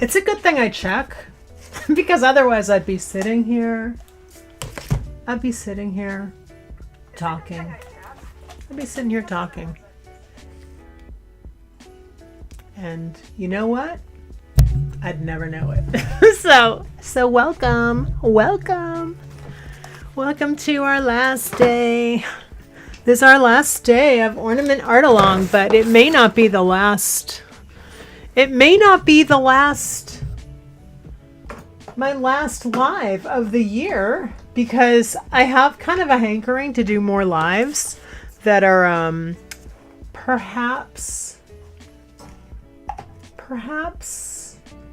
It's a good thing I check because otherwise I'd be sitting here. I'd be sitting here talking. I'd be sitting here talking. And you know what? I'd never know it. So welcome. Welcome to our last day. This is our last day of Ornament Art Along, but it may not be the last. It may not be the last, my last live of the year, because I have kind of a hankering to do more lives that are perhaps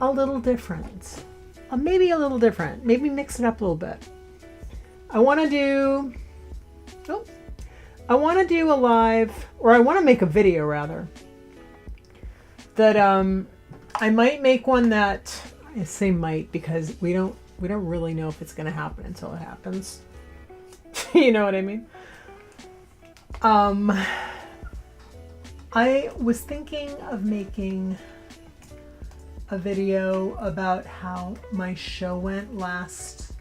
a little different. Maybe a little different. Maybe mix it up a little bit. I want to do a live, or I want to make a video rather, that I might make one that, I say might because we don't really know if it's going to happen until it happens. You know what I mean? I was thinking of making a video about how my show went last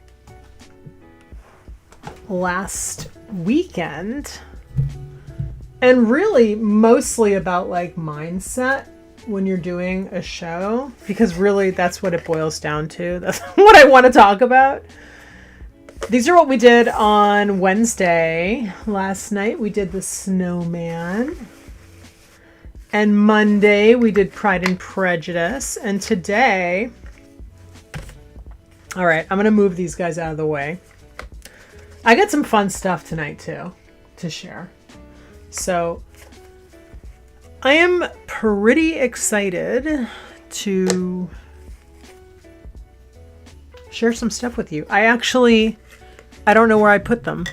weekend, and really mostly about like mindset when you're doing a show, because really that's what it boils down to. That's what I want to talk about. These are what we did on Wednesday. Last night we did the snowman, and Monday we did Pride and Prejudice, and today, all right, I'm gonna move these guys out of the way. I got some fun stuff tonight too to share. So I am pretty excited to share some stuff with you. I don't know where I put them.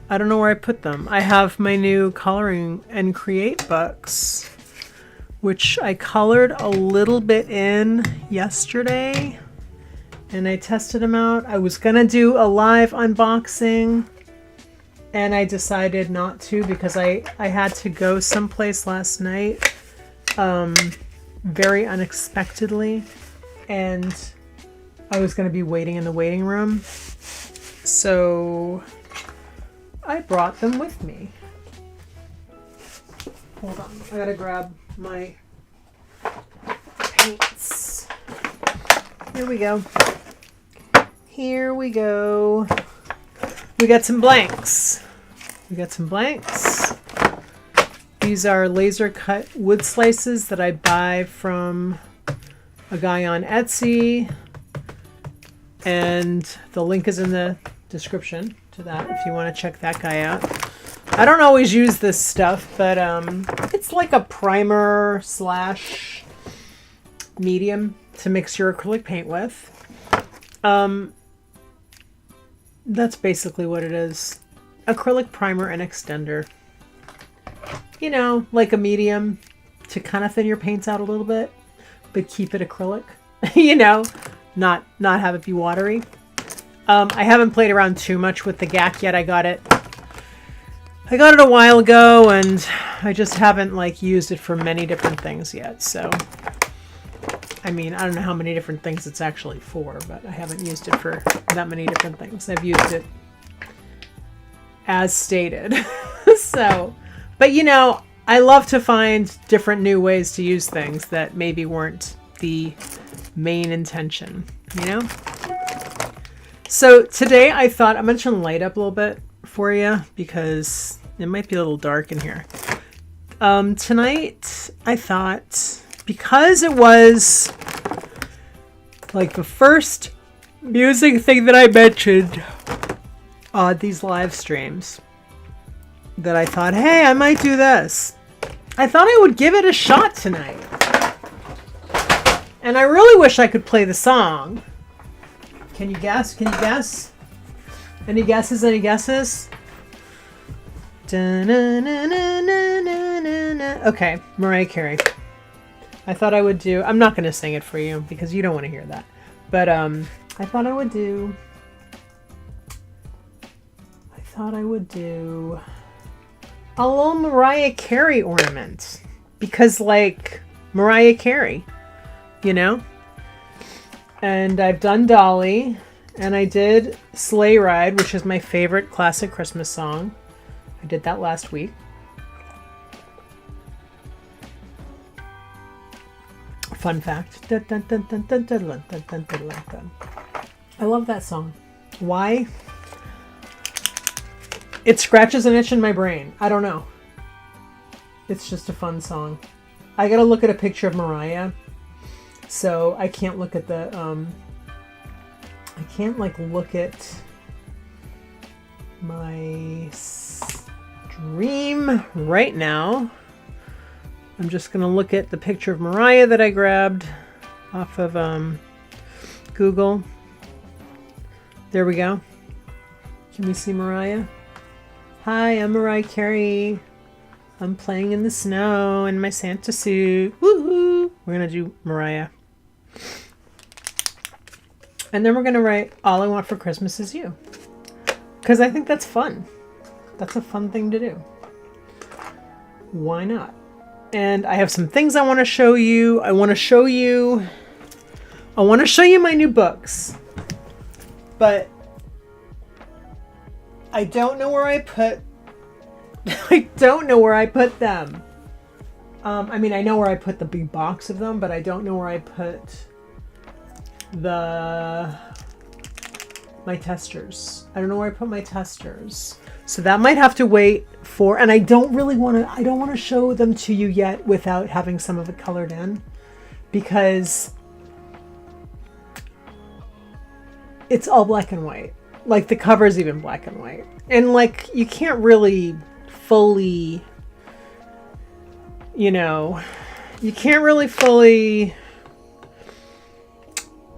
I have my new coloring and create books, which I colored a little bit in yesterday, and I tested them out. I was gonna do a live unboxing, and I decided not to because I had to go someplace last night, very unexpectedly, and I was gonna be waiting in the waiting room. So I brought them with me. Hold on, I gotta grab my paints. Here we go. We got some blanks. These are laser cut wood slices that I buy from a guy on Etsy, and the link is in the description to that if you want to check that guy out. I don't always use this stuff, but it's like a primer slash medium to mix your acrylic paint with. That's basically what it is. Acrylic primer and extender. You know, like a medium to kind of thin your paints out a little bit, but keep it acrylic. You know, not have it be watery. I haven't played around too much with the GAC yet. I got it a while ago, and I just haven't like used it for many different things yet. So, I mean, I don't know how many different things it's actually for, but I haven't used it for that many different things. I've used it as stated. So, but you know, I love to find different new ways to use things that maybe weren't the main intention, you know? So today I thought I'm going to turn the light up a little bit for you because it might be a little dark in here. Tonight I thought, because it was like the first music thing that I mentioned on these live streams, that I thought, hey, I might do this. I thought I would give it a shot tonight. And I really wish I could play the song. Can you guess? Any guesses? Okay, Mariah Carey. I thought I would do, I'm not going to sing it for you because you don't want to hear that. But I thought I would do a little Mariah Carey ornament, because like Mariah Carey, you know? And I've done Dolly, and I did Sleigh Ride, which is my favorite classic Christmas song. I did that last week. Fun fact. I love that song. Why? It scratches an itch in my brain. I don't know. It's just a fun song. I gotta look at a picture of Mariah, so I can't look at the I can't like look at my stream right now. I'm just gonna look at the picture of Mariah that I grabbed off of Google. There we go. Can we see Mariah? Hi, I'm Mariah Carey. I'm playing in the snow in my Santa suit. Woohoo! We're gonna do Mariah. And then we're gonna write All I Want for Christmas Is You. Because I think that's fun. That's a fun thing to do. Why not? And I have some things I want to show you. I want to show you my new books. But I don't know where I put them. I mean, I know where I put the big box of them, but I don't know where I put my testers. I don't know where I put my testers. So that might have to wait for, and I don't want to show them to you yet without having some of it colored in, because it's all black and white. Like the cover's even black and white. And like you can't really fully,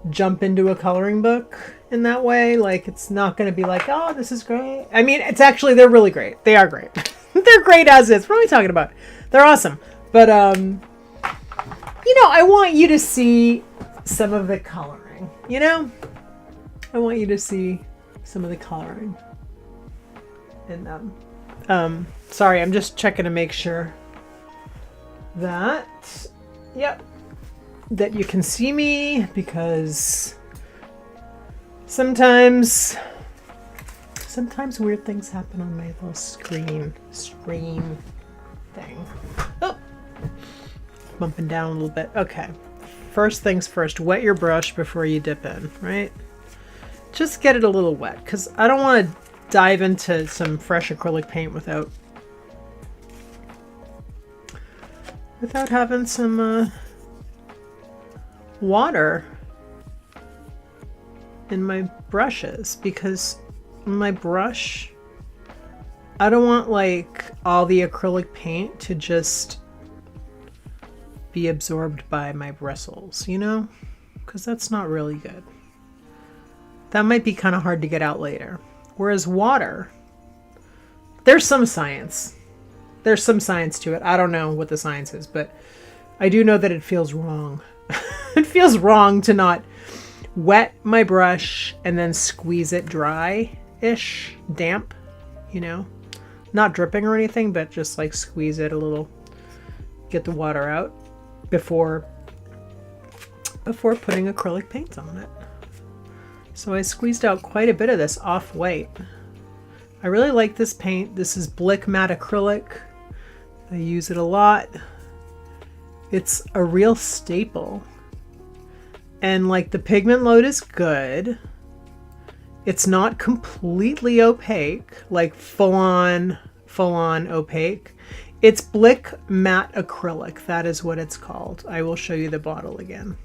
jump into a coloring book in that way. Like it's not going to be like, oh, this is great. I mean, it's actually, they're really great. They are great. They're great as is. What am I talking about? They're awesome. But, I want you to see some of the coloring, I want you to see some of the coloring in them. Sorry, I'm just checking to make sure that, yep, that you can see me, because sometimes weird things happen on my little screen thing. Oh, bumping down a little bit. Okay. First things first, wet your brush before you dip in, right? Just get it a little wet, because I don't want to dive into some fresh acrylic paint without having some water in my brushes, because my brush, I don't want like all the acrylic paint to just be absorbed by my bristles, because that's not really good. That might be kind of hard to get out later. Whereas water, there's some science. There's some science to it. I don't know what the science is, but I do know that it feels wrong. It feels wrong to not wet my brush and then squeeze it dry-ish, damp, not dripping or anything, but just like squeeze it a little, get the water out before putting acrylic paints on it. So I squeezed out quite a bit of this off-white. I really like this paint. This is Blick Matte Acrylic. I use it a lot. It's a real staple. And like the pigment load is good. It's not completely opaque, like full on opaque. It's Blick Matte Acrylic. That is what it's called. I will show you the bottle again.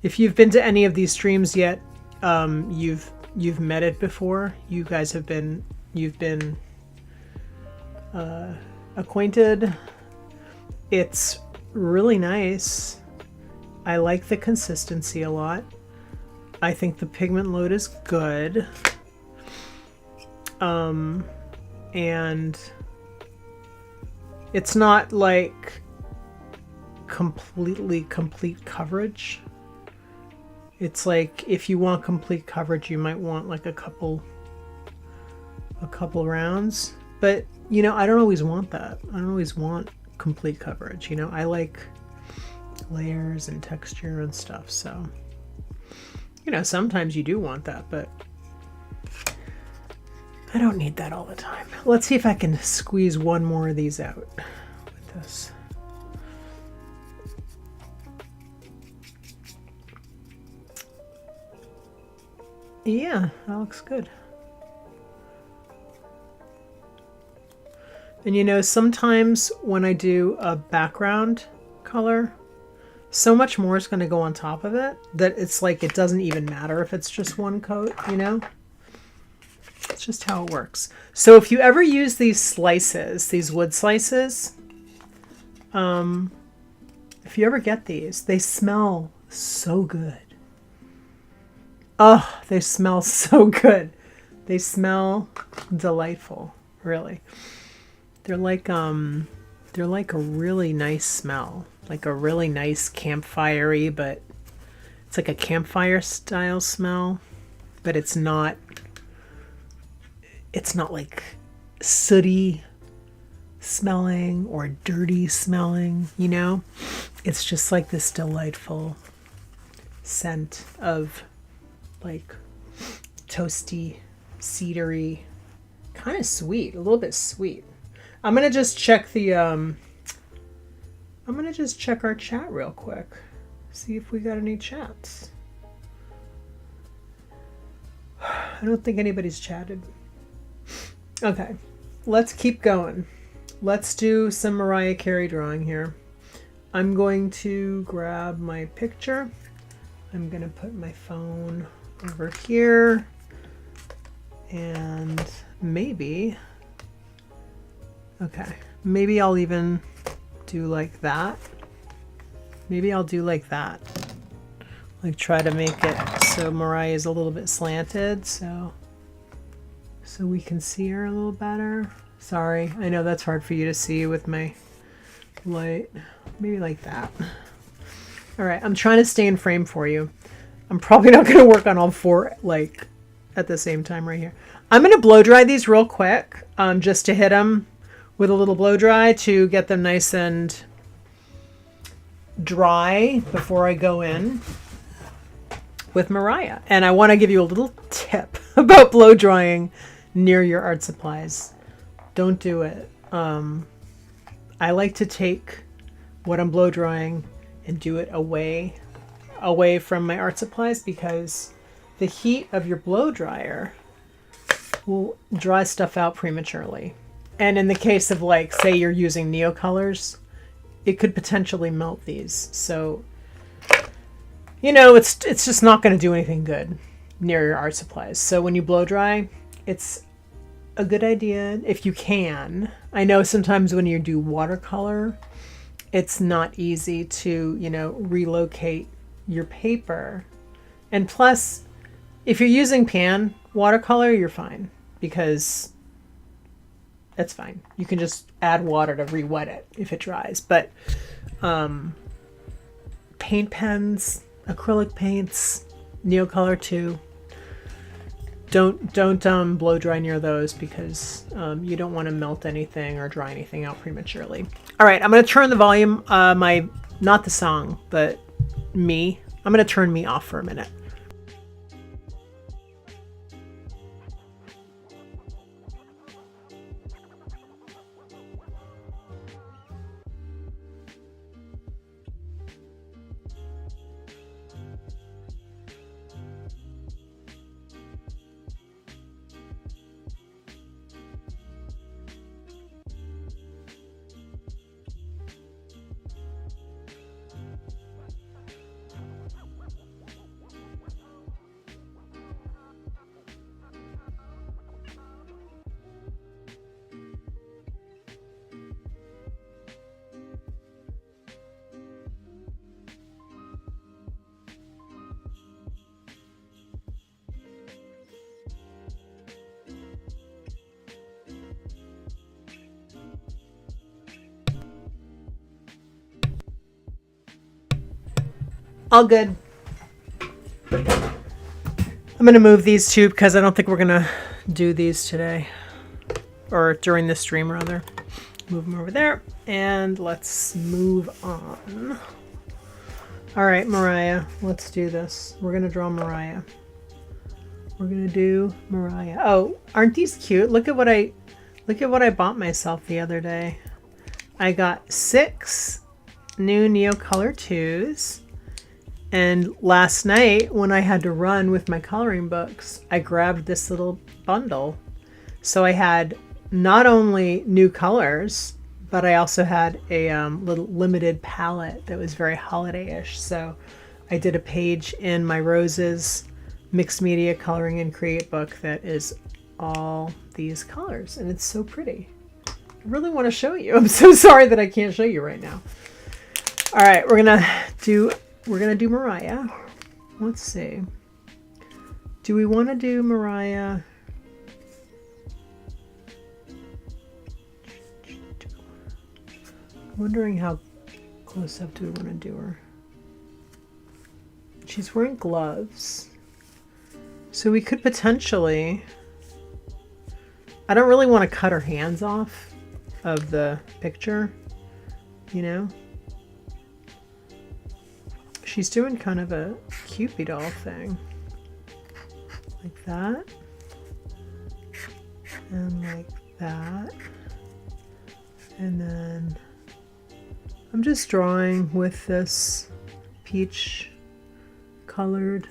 If you've been to any of these streams yet, you've met it before. You guys you've been acquainted. It's really nice. I like the consistency a lot. I think the pigment load is good. And it's not like complete coverage. It's like if you want complete coverage, you might want like a couple rounds. But I don't always want that. I don't always want complete coverage. I like layers and texture and stuff. So, you know, sometimes you do want that, but I don't need that all the time. Let's see if I can squeeze one more of these out with this. Yeah, that looks good. And you know, sometimes when I do a background color, so much more is going to go on top of it that it's like it doesn't even matter if it's just one coat, you know? It's just how it works. So if you ever use these slices, these wood slices, if you ever get these, they smell so good. Oh, they smell so good. They smell delightful, really. They're like a really nice smell, like a really nice campfire-y, but it's like a campfire style smell, but it's not like sooty smelling or dirty smelling, you know? It's just like this delightful scent of like toasty, cedary, kind of sweet, a little bit sweet. I'm gonna just check the I'm gonna just check our chat real quick, see if we got any chats. I don't think anybody's chatted. Okay, let's keep going. Let's do some Mariah Carey drawing here. I'm going to grab my picture. I'm gonna put my phone over here, and maybe, okay, maybe I'll even do like that. Maybe I'll do like that. Like try to make it so Mariah is a little bit slanted, so we can see her a little better. Sorry, I know that's hard for you to see with my light. Maybe like that. All right, I'm trying to stay in frame for you. I'm probably not going to work on all four like at the same time right here. I'm going to blow dry these real quick, just to hit them with a little blow dry to get them nice and dry before I go in with Mariah. And I want to give you a little tip about blow drying near your art supplies. Don't do it. I like to take what I'm blow drying and do it away from my art supplies, because the heat of your blow dryer will dry stuff out prematurely. And in the case of, like, say you're using neocolors, it could potentially melt these. So, you know, it's just not going to do anything good near your art supplies. So when you blow dry, it's a good idea if you can. I know sometimes when you do watercolor, it's not easy to, you know, relocate your paper. And plus, if you're using pan watercolor, you're fine, because that's fine. You can just add water to re-wet it if it dries. But paint pens, acrylic paints, neocolor too, don't blow dry near those, because you don't want to melt anything or dry anything out prematurely. All right, I'm going to turn the volume, not the song, but me. I'm going to turn me off for a minute. All good. I'm going to move these two because I don't think we're going to do these today, or during this stream rather. Move them over there, and let's move on. All right, Mariah, let's do this. We're gonna draw Mariah. We're gonna do Mariah. Oh, aren't these cute? Look at what I bought myself the other day. I got 6 new Neocolor 2s. And last night when I had to run with my coloring books, I grabbed this little bundle. So I had not only new colors, but I also had a little limited palette that was very holiday-ish. So I did a page in my Roses Mixed Media Coloring and Create book that is all these colors, and it's so pretty. I really want to show you. I'm so sorry that I can't show you right now. All right, we're gonna do Mariah. Let's see. Do we want to do Mariah? I'm wondering how close up do we want to do her. She's wearing gloves. So we could potentially, I don't really want to cut her hands off of the picture, you know? She's doing kind of a Cupid doll thing. Like that. And like that. And then I'm just drawing with this peach colored,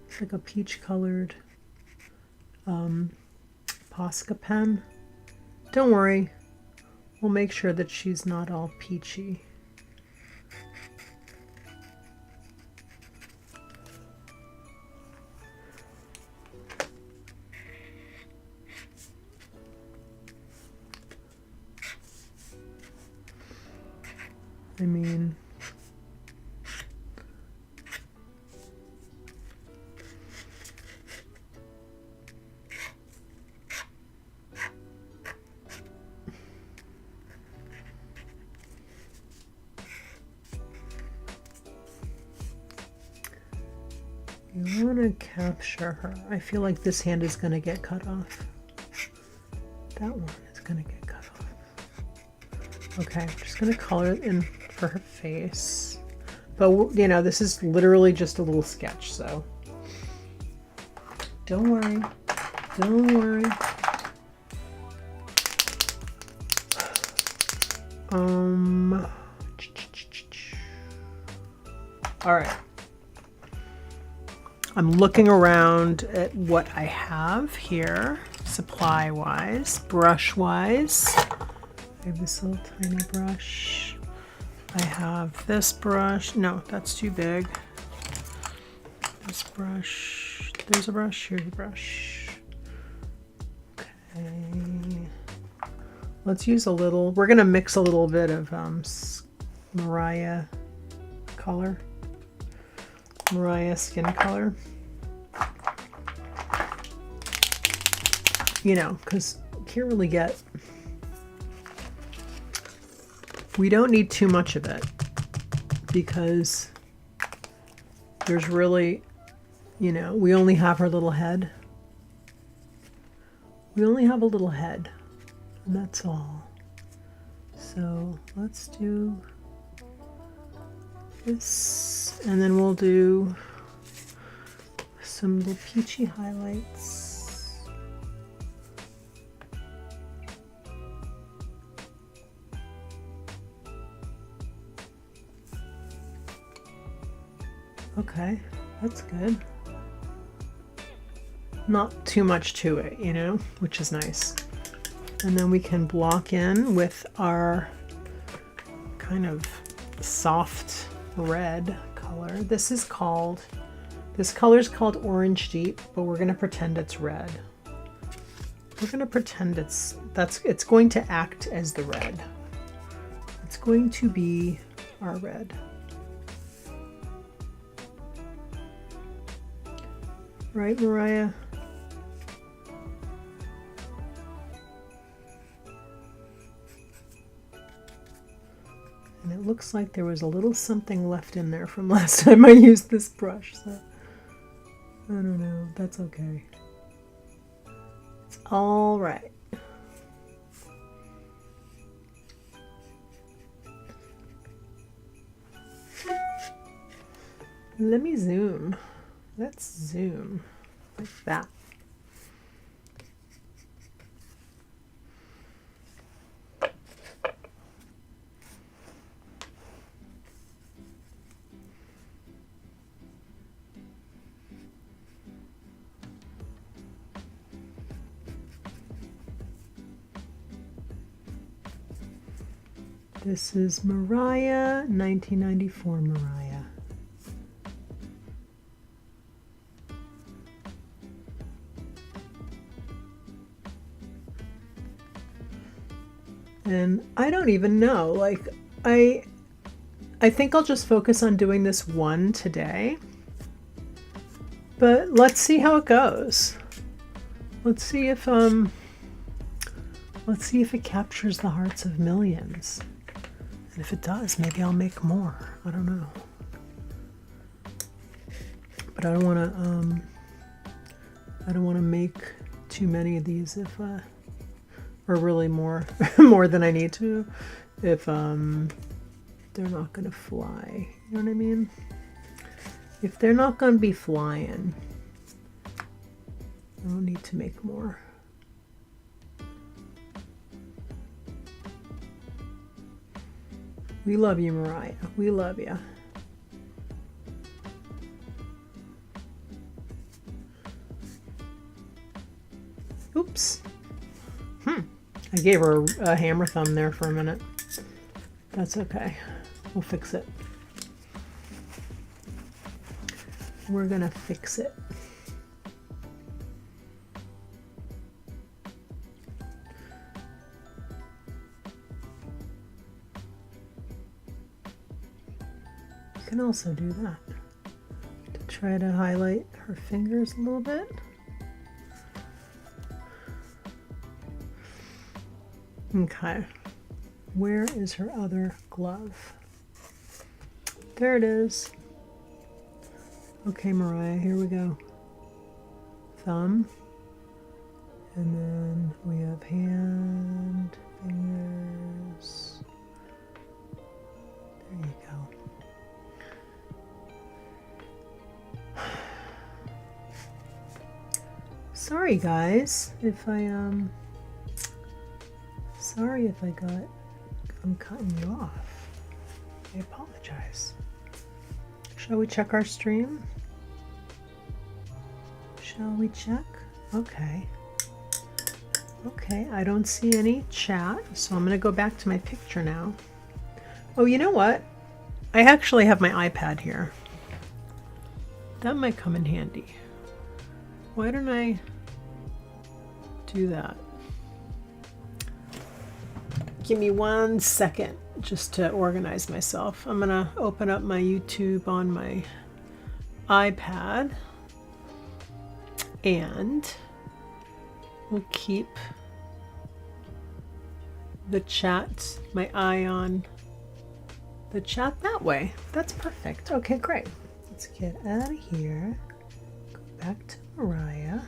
it's like a peach colored Posca pen. Don't worry, we'll make sure that she's not all peachy. I mean, you want to capture her. I feel like this hand is going to get cut off. That one is going to get cut off. Okay, I'm just going to color it in for her face. But, you know, this is literally just a little sketch, so don't worry. Don't worry. All right. I'm looking around at what I have here, supply-wise, brush-wise. I have this little tiny brush. I have this brush. No, that's too big. This brush. There's a brush. Here's a brush. Okay. Let's use a little. We're going to mix a little bit of Mariah color. Mariah skin color. You know, because you can't really get... We don't need too much of it because there's really, you know, we only have her little head. We only have a little head, and that's all. So let's do this, and then we'll do some little peachy highlights. Okay, that's good. Not too much to it, you know, which is nice. And then we can block in with our kind of soft red color. This color is called Orange Deep, but we're going to pretend it's red. We're going to pretend it's going to act as the red. It's going to be our red. Right, Mariah? And it looks like there was a little something left in there from last time I used this brush, so I don't know. That's okay. It's all right. Let me zoom. Let's zoom like that. This is Mariah, 1994 Mariah. And I don't even know, like, I think I'll just focus on doing this one today. But let's see how it goes. Let's see if it captures the hearts of millions. And if it does, maybe I'll make more. I don't know. But I don't want to make too many of these if or really more more than I need to if they're not going to fly. You know what I mean? If they're not going to be flying, I don't need to make more. We love you, Mariah. We love you. Oops. I gave her a hammer thumb there for a minute. That's okay. We'll fix it. We're gonna fix it. You can also do that to try to highlight her fingers a little bit. Okay, where is her other glove? There it is. Okay, Mariah, here we go. Thumb, and then we have hand, fingers. There you go. Sorry guys, if I'm cutting you off. I apologize. Shall we check our stream? Shall we check? Okay. Okay, I don't see any chat, so I'm gonna go back to my picture now. Oh, you know what? I actually have my iPad here. That might come in handy. Why don't I do that? Give me 1 second just to organize myself. I'm gonna open up my YouTube on my iPad and we'll keep the chat, my eye on the chat that way. That's perfect. Okay, great. Let's get out of here. Go back to Mariah.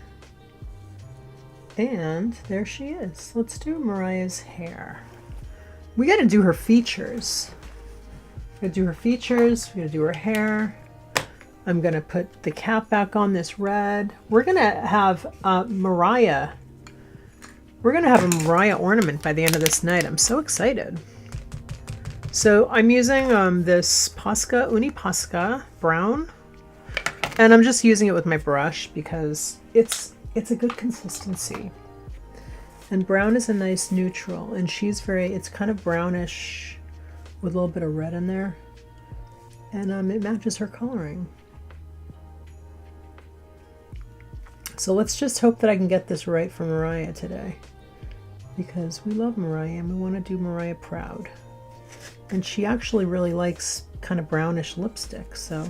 And there she is. Let's do Mariah's hair. We got to do her features. We got to do her features. We got to do her hair. I'm going to put the cap back on this red. We're going to have Mariah. We're going to have a Mariah ornament by the end of this night. I'm so excited. So I'm using this Posca, Uni Posca brown. And I'm just using it with my brush because it's a good consistency. And brown is a nice neutral, and she's it's kind of brownish with a little bit of red in there. And it matches her coloring. So let's just hope that I can get this right for Mariah today. Because we love Mariah and we want to do Mariah proud. And she actually really likes kind of brownish lipstick, so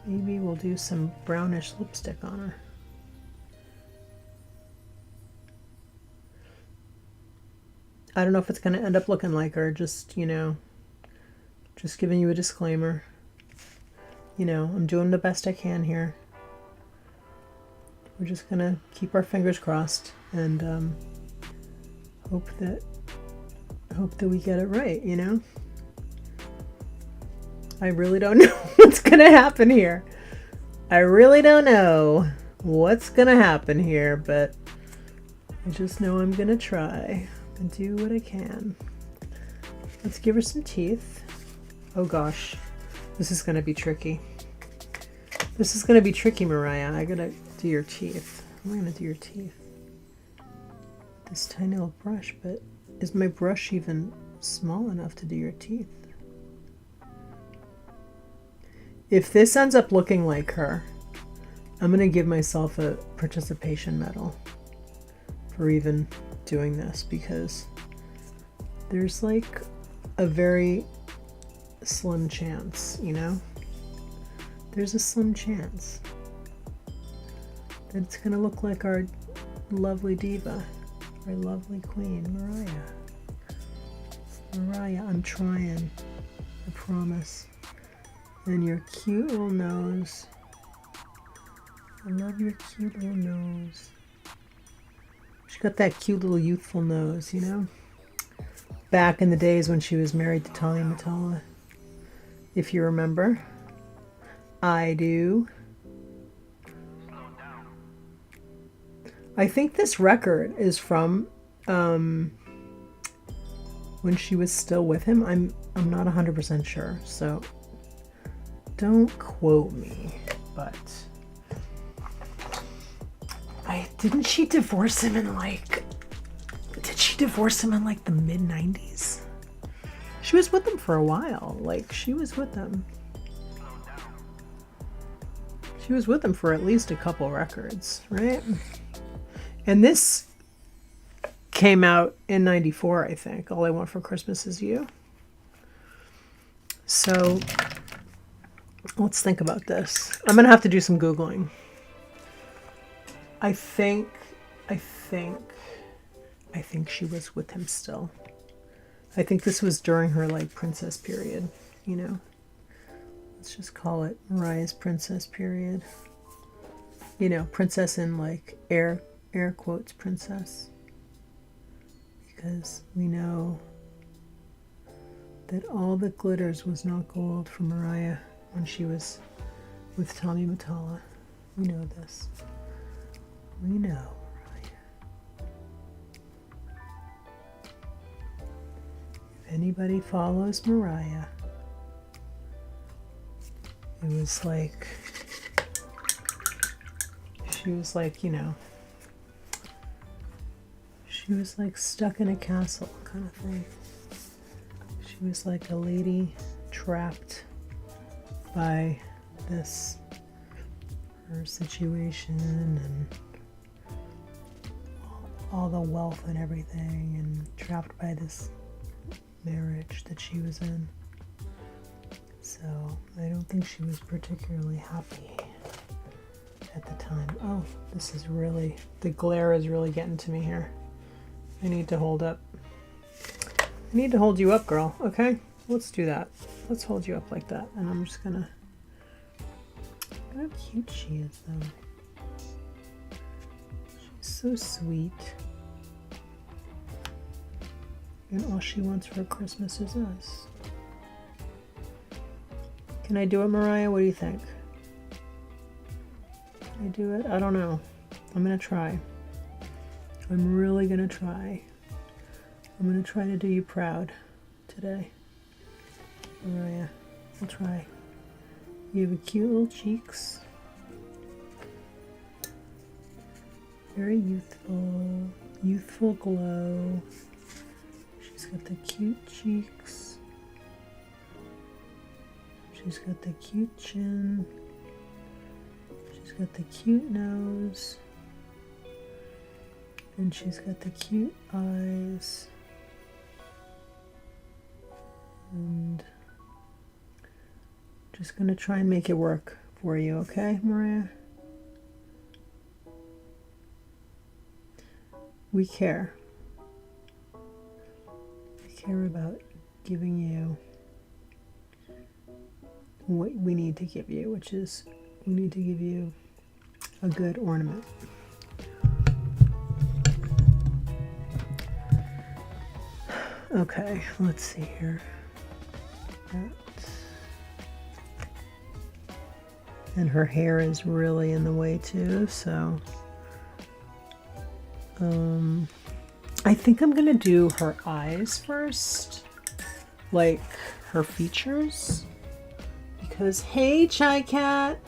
maybe we'll do some brownish lipstick on her. I don't know if it's going to end up looking like her, just, you know, just giving you a disclaimer. You know, I'm doing the best I can here. We're just going to keep our fingers crossed and hope that we get it right, you know? I really don't know what's gonna happen here. I really don't know what's gonna happen here, but I just know I'm gonna try and do what I can. Let's give her some teeth. Oh gosh, this is gonna be tricky. This is gonna be tricky, Mariah. I gotta do your teeth. I'm gonna do your teeth. This tiny little brush, but is my brush even small enough to do your teeth? If this ends up looking like her, I'm gonna give myself a participation medal for even doing this, because there's like a very slim chance, you know? There's a slim chance that it's gonna look like our lovely diva, our lovely queen, Mariah. Mariah, I'm trying, I promise. And your cute little nose. I love your cute little nose. She got that cute little youthful nose, you know? Back in the days when she was married to Tanya Matala. If you remember. I do. I think this record is from when she was still with him. I'm not 100% sure, so don't quote me, but didn't she divorce him in like, did she divorce him in like the mid-90s? She was with him for a while. Like, she was with him. She was with him for at least a couple records, right? And this came out in 94, I think. All I Want for Christmas Is You. So let's think about this. I'm gonna have to do some Googling. I think she was with him still. I think this was during her like princess period, you know. Let's just call it Mariah's princess period. You know, princess in like air quotes princess. Because we know that all that glitters was not gold for Mariah when she was with Tommy Matala. We know this. We know, Mariah. If anybody follows Mariah, it was like, she was like, you know, she was like stuck in a castle kind of thing. She was like a lady trapped by this, her situation and all the wealth and everything, and trapped by this marriage that she was in. So I don't think she was particularly happy at the time. Oh, this is really, the glare is really getting to me here. I need to hold up. I need to hold you up, girl. Okay, let's do that. Let's hold you up like that. And I'm just gonna, look how cute she is though. She's so sweet. And all she wants for Christmas is us. Can I do it, Mariah? What do you think? Can I do it? I don't know. I'm gonna try. I'm really gonna try. I'm gonna try to do you proud today. Mariah, I'll try. You have a cute little cheeks. Very youthful glow. She's got the cute cheeks. She's got the cute chin. She's got the cute nose. And she's got the cute eyes. And just gonna try and make it work for you, okay, Mariah? We care. We care about giving you what we need to give you, which is we need to give you a good ornament. Okay, let's see here. And her hair is really in the way too, so I think I'm gonna do her eyes first, like her features, because hey, Chai Cat,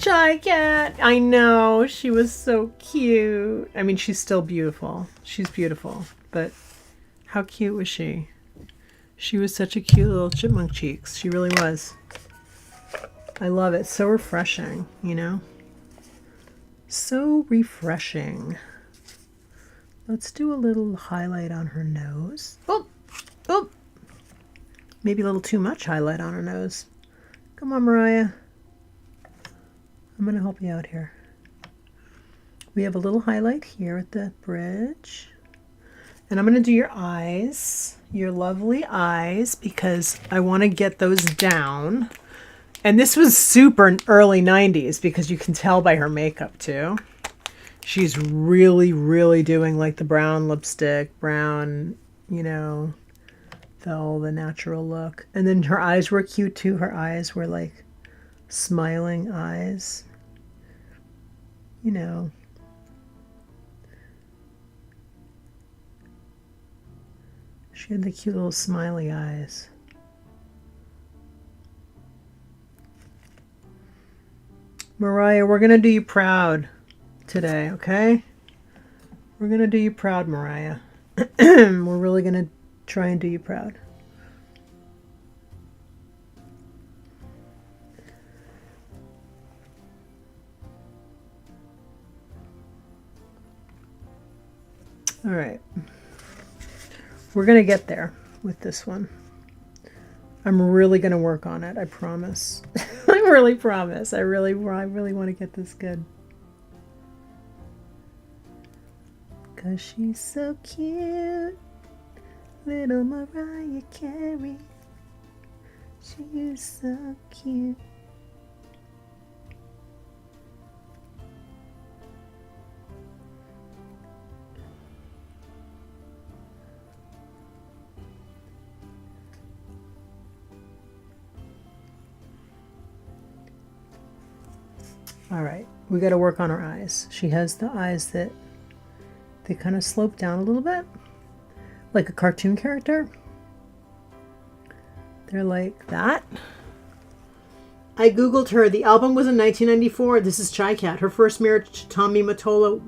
I know, she was so cute. I mean, she's still beautiful. She's beautiful, but how cute was she? She was such a cute little chipmunk cheeks. She really was. I love it. So refreshing, you know? So refreshing. Let's do a little highlight on her nose. Oh! Oh! Maybe a little too much highlight on her nose. Come on, Mariah. I'm going to help you out here. We have a little highlight here at the bridge. And I'm going to do your eyes, your lovely eyes, because I want to get those down. And this was super early 90s because you can tell by her makeup too. She's really, really doing like the brown lipstick, brown, you know, the natural look. And then her eyes were cute too. Her eyes were like smiling eyes, you know. She had the cute little smiley eyes. Mariah, we're going to do you proud today, okay? We're going to do you proud, Mariah. We're really going to try and do you proud. All right. We're going to get there with this one. I'm really going to work on it, I promise. I really promise. I really want to get this good. Cause she's so cute. Little Mariah Carey. She's so cute. All right, we got to work on her eyes. She has the eyes that they kind of slope down a little bit, like a cartoon character. They're like that. I googled her. The album was in 1994. This is Chai Cat. Her first marriage to Tommy Mottola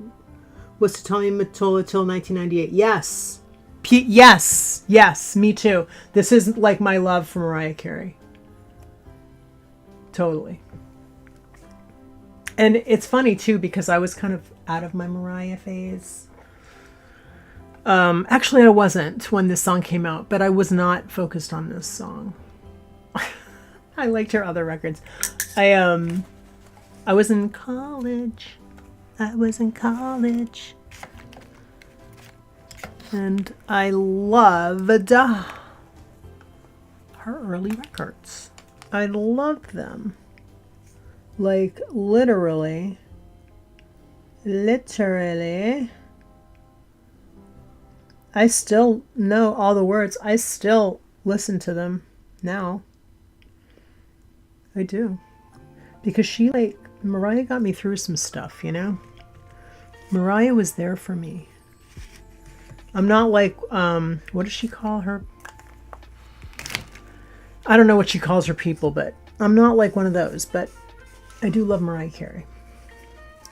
was to Tommy Mottola till 1998. Yes. Yes, me too. This is like my love for Mariah Carey. Totally. And it's funny too because I was kind of out of my Mariah phase. Actually, I wasn't when this song came out, but I was not focused on this song. I liked her other records. I was in college. And I loved her early records. I loved them. Like literally. I still know all the words. I still listen to them now. I do. Because Mariah got me through some stuff, you know? Mariah was there for me. I'm not like, what does she call her? I don't know what she calls her people, but I'm not like one of those, but I do love Mariah Carey.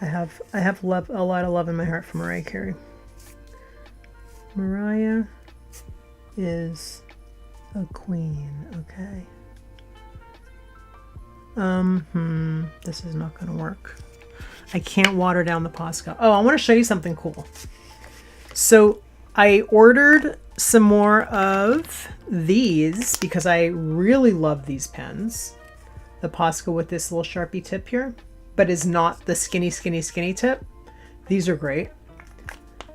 I have a lot of love in my heart for Mariah Carey. Mariah is a queen, okay? This is not going to work. I can't water down the Posca. Oh, I want to show you something cool. So I ordered some more of these because I really love these pens. The Posca with this little Sharpie tip here, but is not the skinny tip. These are great.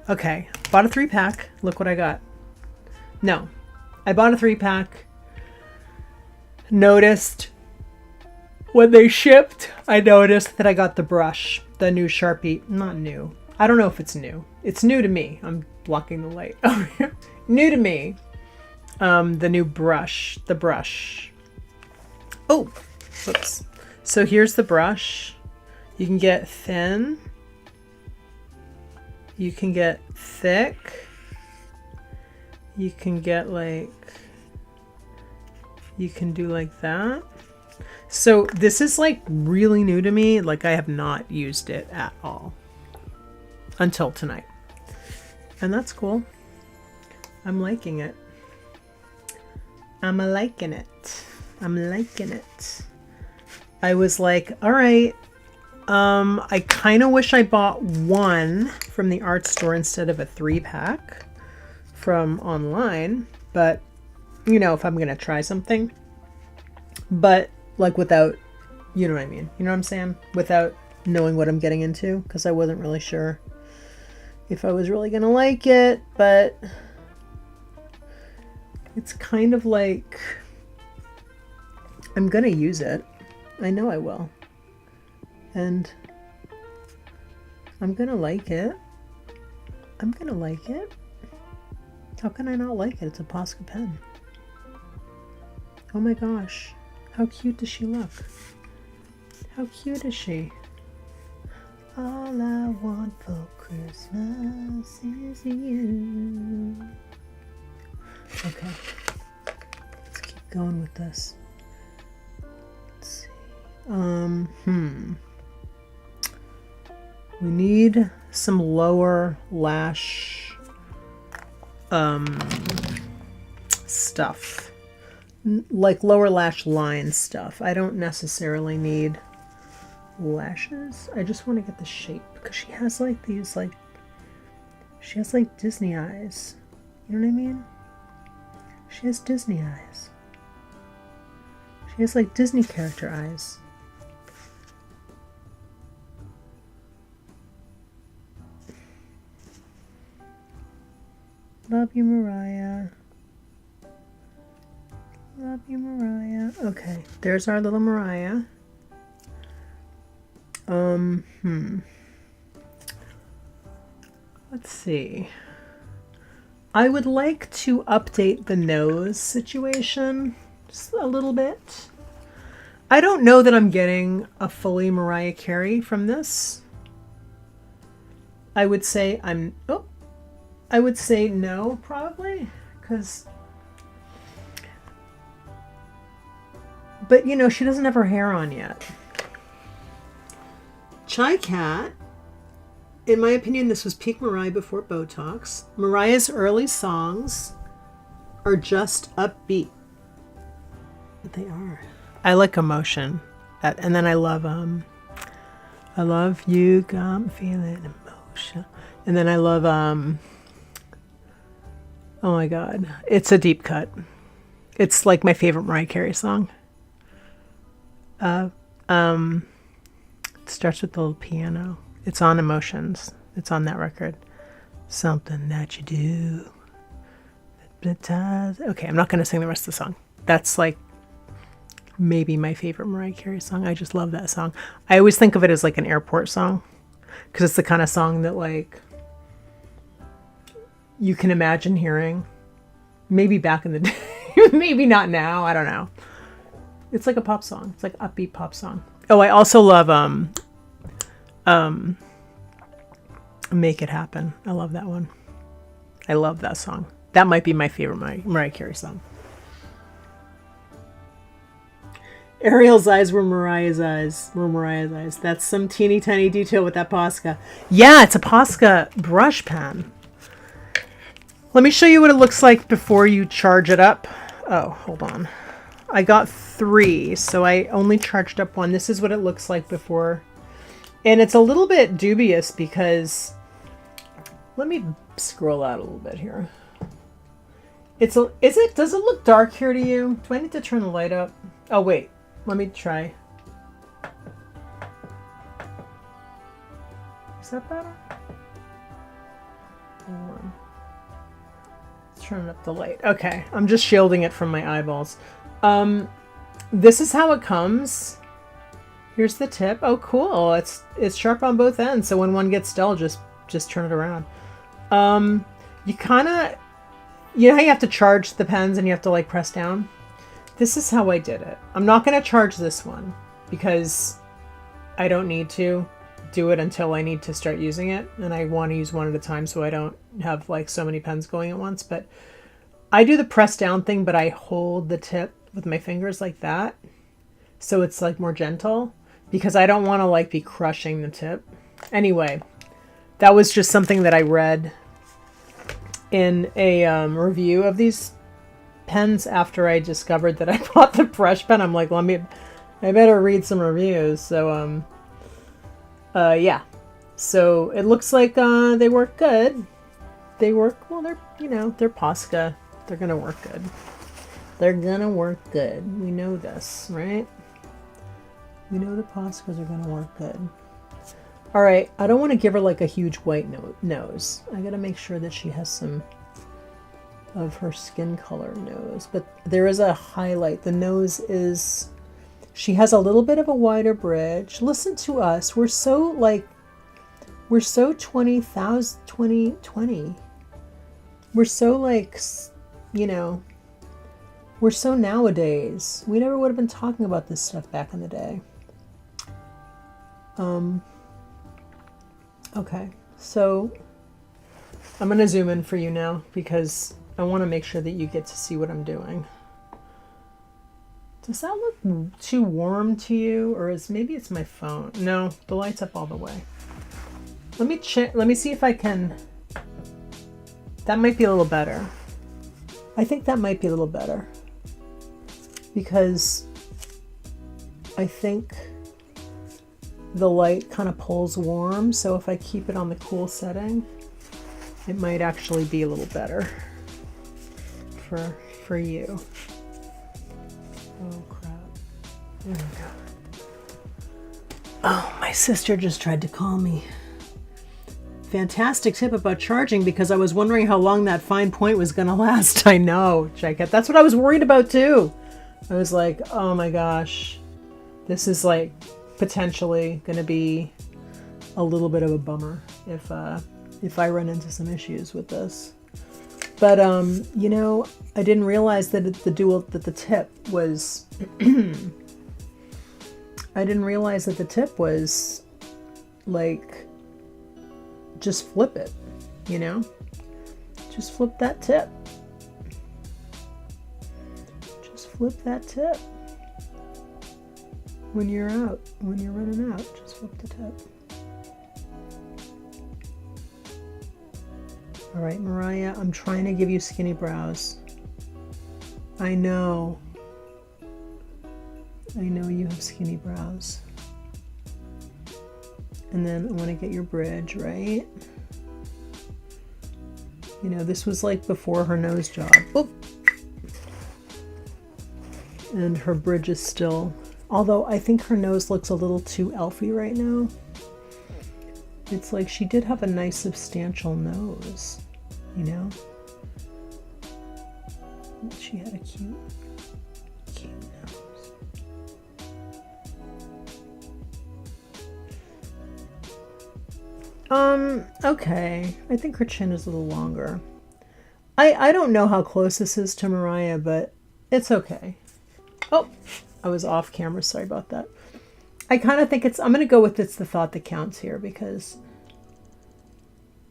Okay, bought a 3-pack. Look what I got. No, I bought a 3-pack. Noticed when they shipped, I noticed that I got the brush, the new Sharpie. Not new. I don't know if it's new. It's new to me. I'm blocking the light over here. New to me. The new brush. The brush. Oh, whoops. So here's the brush. You can get thin. You can get thick. You can get like, you can do like that. So this is like really new to me. Like I have not used it at all until tonight. And that's cool. I'm liking it. I'm liking it. I'm liking it. I was like, all right. I kind of wish I bought one from the art store instead of a 3-pack from online, but you know, if I'm gonna try something, but like without, you know what I mean? You know what I'm saying? Without knowing what I'm getting into, because I wasn't really sure if I was really gonna like it, but it's kind of like I'm gonna use it. I know I will. And I'm gonna like it. I'm gonna like it. How can I not like it? It's a Posca pen. Oh my gosh. How cute does she look? How cute is she? All I want for Christmas is you. Okay. Let's keep going with this. Let's see. We need some lower lash stuff, like lower lash line stuff. I don't necessarily need lashes. I just want to get the shape, because she has like these, like, she has like Disney eyes. You know what I mean? She has Disney eyes. She has like Disney character eyes. Love you, Mariah. Love you, Mariah. Okay, there's our little Mariah. Let's see. I would like to update the nose situation just a little bit. I don't know that I'm getting a fully Mariah Carey from this. I would say I would say no, probably, because, but you know, she doesn't have her hair on yet. Chai Cat, in my opinion, this was peak Mariah before Botox. Mariah's early songs are just upbeat. But they are. I like emotion. And then I love you, got me feeling emotion. And then I love, oh my God, it's a deep cut. It's like my favorite Mariah Carey song. It starts with the little piano. It's on Emotions. It's on that record. Something that you do. Okay, I'm not going to sing the rest of the song. That's like maybe my favorite Mariah Carey song. I just love that song. I always think of it as like an airport song, because it's the kind of song that like you can imagine hearing. Maybe back in the day. Maybe not now. I don't know. It's like a pop song. It's like upbeat pop song. Oh, I also love Make It Happen. I love that one. I love that song. That might be my favorite Mariah Carey song. Ariel's eyes were Mariah's eyes. That's some teeny tiny detail with that Posca. Yeah, it's a Posca brush pen. Let me show you what it looks like before you charge it up. Oh, hold on. I got 3, so I only charged up 1. This is what it looks like before. And it's a little bit dubious because, let me scroll out a little bit here. Does it look dark here to you? Do I need to turn the light up? Oh wait, let me try. Is that better? Hold on. Let's turn up the light. Okay, I'm just shielding it from my eyeballs. This is how it comes. Here's the tip. Oh, cool. It's sharp on both ends. So when one gets dull, just turn it around. You kind of, you know how you have to charge the pens and you have to like press down? This is how I did it. I'm not going to charge this one because I don't need to do it until I need to start using it, and I want to use one at a time so I don't have like so many pens going at once. But I do the press down thing, but I hold the tip with my fingers like that, so it's like more gentle, because I don't want to like be crushing the tip. Anyway, that was just something that I read in a review of these pens after I discovered that I bought the brush pen. I'm like, I better read some reviews. So yeah, so it looks like they work good. They work well. They're, you know, they're Posca. They're gonna work good. They're gonna work good. We know this, right? We know the Poscas are gonna work good. All right, I don't want to give her like a huge white nose. I gotta make sure that she has some of her skin color nose, but there is a highlight. The nose is, she has a little bit of a wider bridge. Listen to us. We're so like, we're so 2020. We're so like, you know, we're so nowadays. We never would have been talking about this stuff back in the day. Okay, so I'm going to zoom in for you now because I want to make sure that you get to see what I'm doing. Does that look too warm to you, or maybe it's my phone? No, the light's up all the way. Let me check. Let me see if I can. That might be a little better. I think that might be a little better because I think the light kind of pulls warm, so if I keep it on the cool setting, it might actually be a little better for you. Oh crap. There we go. Oh, my sister just tried to call me. Fantastic tip about charging, because I was wondering how long that fine point was going to last. I know, Jacket. That's what I was worried about too. I was like, oh my gosh, this is like potentially going to be a little bit of a bummer if I run into some issues with this. But you know, I didn't realize that the tip was I didn't realize that the tip was like, just flip it, you know? Just flip that tip. Just flip that tip. When you're out, when you're running out, just flip the tip. All right, Mariah, I'm trying to give you skinny brows. I know you have skinny brows. And then I want to get your bridge, right? You know, this was like before her nose job. Oop. And her bridge is still, although I think her nose looks a little too elfy right now. It's like she did have a nice substantial nose, you know? She had a cute nose. Okay. I think her chin is a little longer. I don't know how close this is to Mariah, but it's okay. Oh, I was off camera. Sorry about that. I kind of think I'm going to go with it's the thought that counts here, because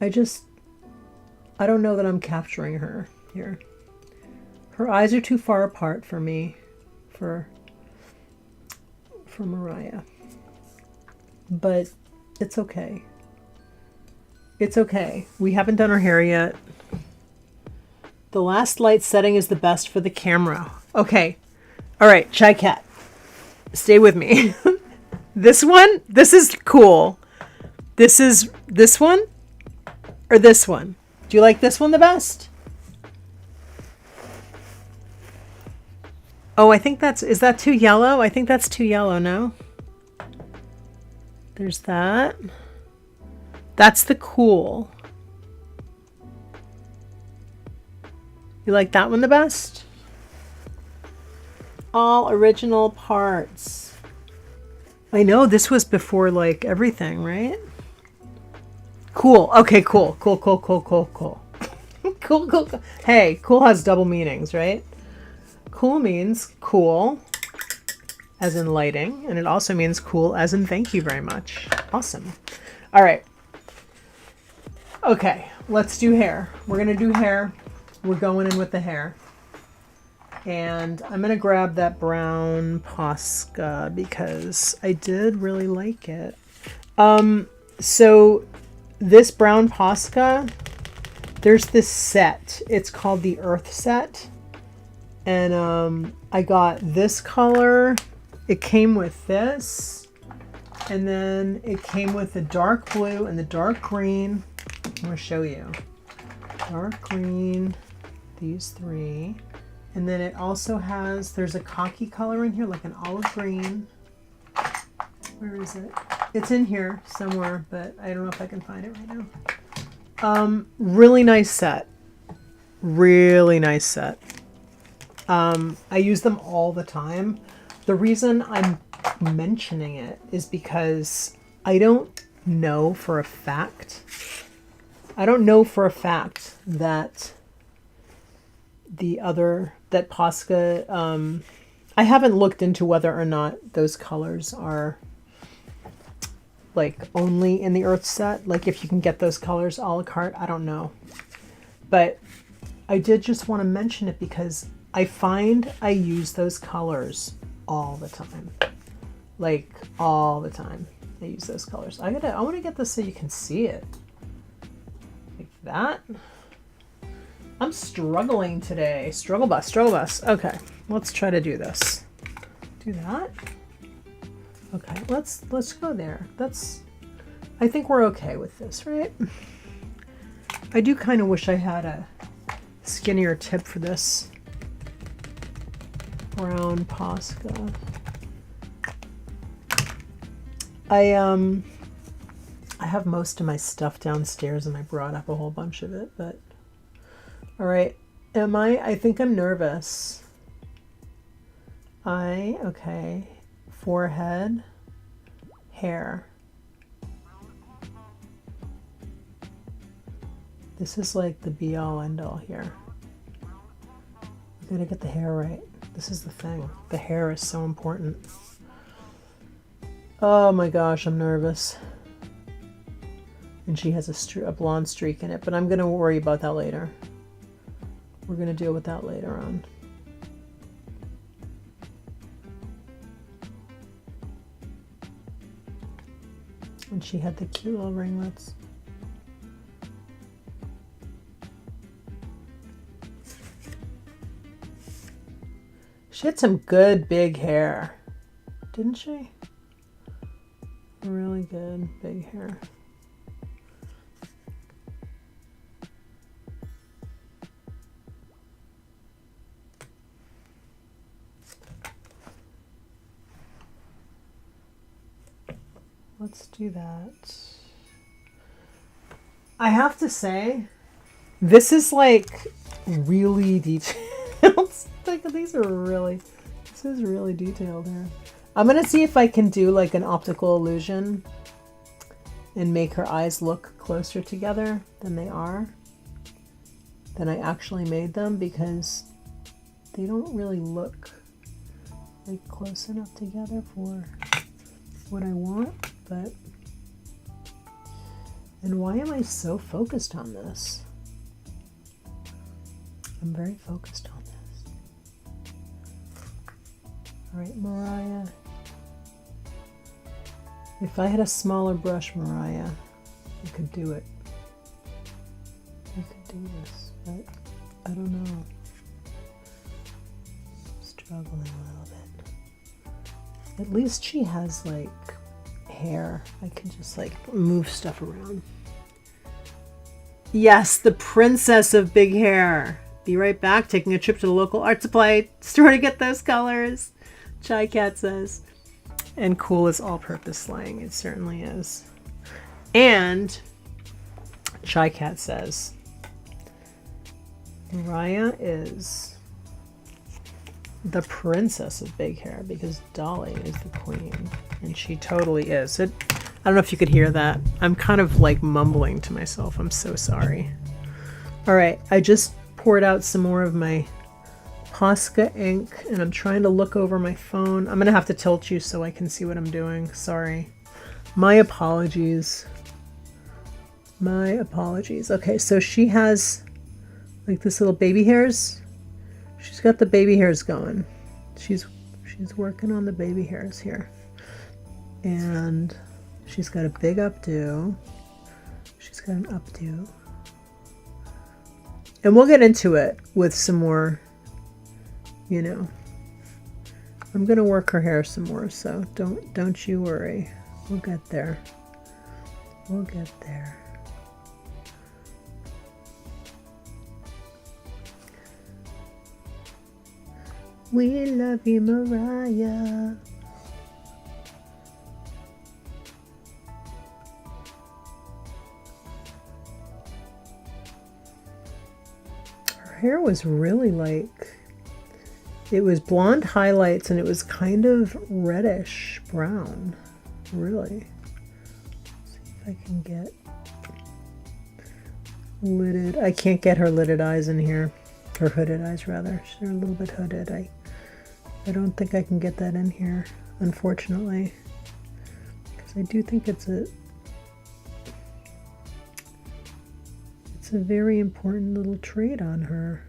I don't know that I'm capturing her here. Her eyes are too far apart for me, for Mariah. But it's okay. It's okay. We haven't done her hair yet. The last light setting is the best for the camera. Okay. All right, Chai Cat. Stay with me. This one, this is cool. This is this one or this one? Do you like this one the best? Oh, I think is that too yellow? I think that's too yellow, no? There's that. That's the cool. You like that one the best? All original parts. I know this was before like everything, right? Cool. Okay, cool. Cool. Cool. Hey, cool has double meanings, right? Cool means cool. as in lighting, and it also means cool as in thank you very much. Awesome. All right. Okay, let's do hair. We're gonna do hair. We're going in with the hair. And I'm gonna grab that brown Posca because I did really like it. So this brown Posca, there's this set. It's called the Earth set. And I got this color. It came with this. And then it came with the dark blue and the dark green. I'm going to show you. Dark green, these three. And then it also has, there's a khaki color in here, like an olive green. Where is it? It's in here somewhere, but I don't know if I can find it right now. Really nice set. Really nice set. I use them all the time. The reason I'm mentioning it is because I don't know for a fact that that Posca, I haven't looked into whether or not those colors are like only in the Earth set, like if you can get those colors a la carte, I don't know. But I did just want to mention it because I find I use those colors all the time. Like all the time I use those colors. I want to get this so you can see it. Like that. I'm struggling today. Struggle bus, struggle bus. Okay, let's try to do this. Do that. Okay, let's go there. I think we're okay with this, right? I do kind of wish I had a skinnier tip for this brown Posca. I have most of my stuff downstairs and I brought up a whole bunch of it, but all right. I think I'm nervous. Okay. Forehead, hair. This is like the be all end all here. We gotta get the hair right. This is the thing. The hair is so important. Oh my gosh, I'm nervous. And she has a blonde streak in it, but I'm gonna worry about that later. We're gonna deal with that later on. And she had the cute little ringlets. She had some good big hair, didn't she? Really good big hair. Let's do that. I have to say, this is like really detailed. This is really detailed here. I'm gonna see if I can do like an optical illusion and make her eyes look closer together than they are, than I actually made them, because they don't really look like close enough together for what I want. But, and why am I so focused on this? I'm very focused on this. All right, Mariah. If I had a smaller brush, Mariah, I could do it. I could do this, but I don't know. I'm struggling a little bit. At least she has like hair. I can just like move stuff around. Yes, the princess of big hair. Be right back, taking a trip to the local art supply store to get those colors. Chai Cat says. And cool is all-purpose slang. It certainly is. And Chai Cat says, Mariah is the princess of big hair because Dolly is the queen. And she totally is. I don't know if you could hear that. I'm kind of like mumbling to myself. I'm so sorry. All right, I just poured out some more of my Posca ink, and I'm trying to look over my phone. I'm gonna have to tilt you so I can see what I'm doing. Sorry. My apologies. My apologies. Okay, so she has like this little baby hairs. She's got the baby hairs going. She's working on the baby hairs here. And she's got a big updo. She's got an updo. And we'll get into it with some more, you know. I'm gonna work her hair some more, so don't you worry. We'll get there. We'll get there. We love you, Mariah. Her hair was really like, it was blonde highlights and it was kind of reddish brown, really. Let's see if I can get lidded. I can't get her lidded eyes in here, or hooded eyes rather. They're a little bit hooded. I don't think I can get that in here, unfortunately, because I do think it's a very important little trait on her.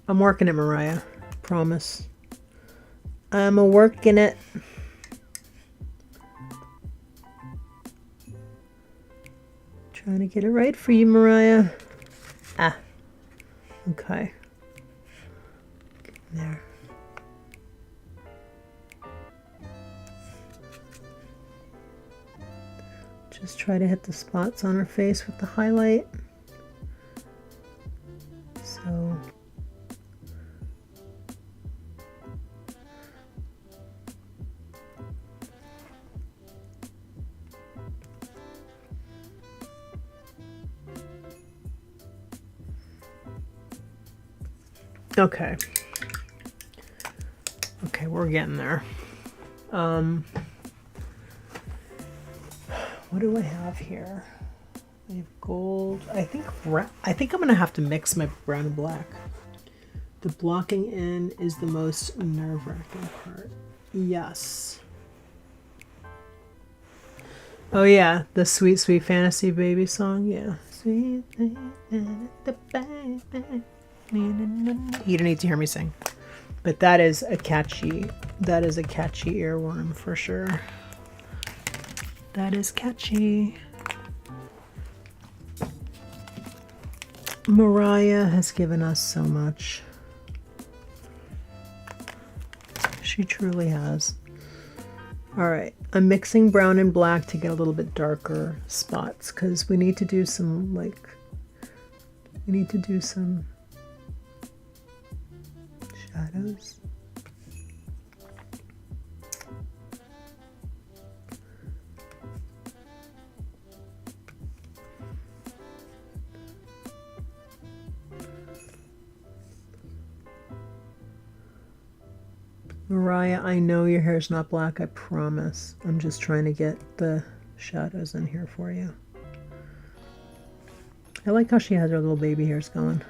I'm working it, Mariah. Promise. I'm working it. Trying to get it right for you, Mariah. Ah. Okay. Get in there. Just try to hit the spots on her face with the highlight. So okay. Okay, we're getting there. What do I have here? I have gold. I think I'm gonna have to mix my brown and black. The blocking in is the most nerve-wracking part. Yes. Oh yeah, the Sweet Sweet Fantasy Baby song. Yeah. Sweet, sweet, the baby. You don't need to hear me sing, but that is a catchy earworm for sure. That is catchy. Mariah has given us so much. She truly has. All right, I'm mixing brown and black to get a little bit darker spots because we need to do some shadows. Mariah, I know your hair's not black, I promise. I'm just trying to get the shadows in here for you. I like how she has her little baby hairs going.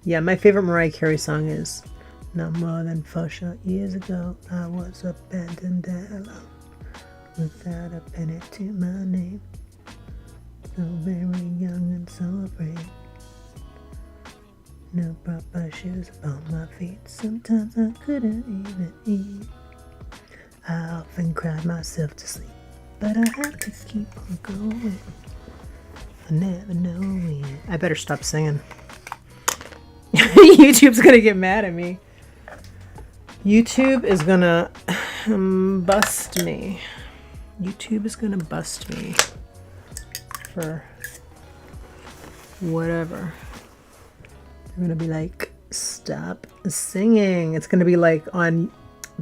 Yeah, my favorite Mariah Carey song is Not More Than 4 Short Years Ago, I was abandoned alone without a penny to my name. So very young and so afraid. No proper shoes upon my feet. Sometimes I couldn't even eat. I often cried myself to sleep, but I had to keep on going. I never know when. I better stop singing. YouTube's gonna get mad at me. YouTube is gonna bust me. YouTube is gonna bust me for whatever. They're gonna be like, stop singing. It's gonna be like on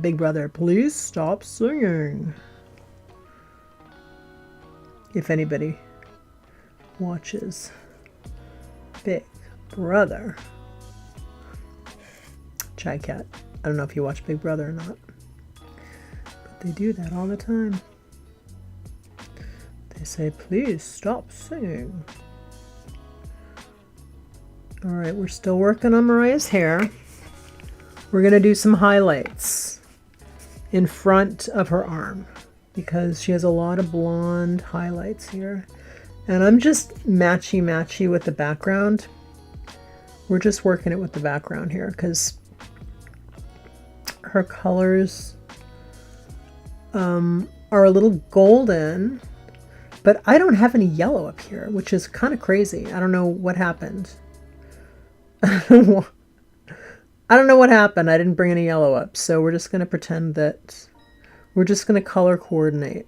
Big Brother, please stop singing. If anybody watches Big Brother. Chai Cat. I don't know if you watch Big Brother or not, but they do that all the time. They say, please stop singing. All right, we're still working on Mariah's hair. We're going to do some highlights in front of her arm because she has a lot of blonde highlights here. And I'm just matchy-matchy with the background. We're just working it with the background here because her colors are a little golden, but I don't have any yellow up here, which is kind of crazy. I don't know what happened. I don't know what happened. I didn't bring any yellow up, so we're just going to pretend that we're just going to color coordinate.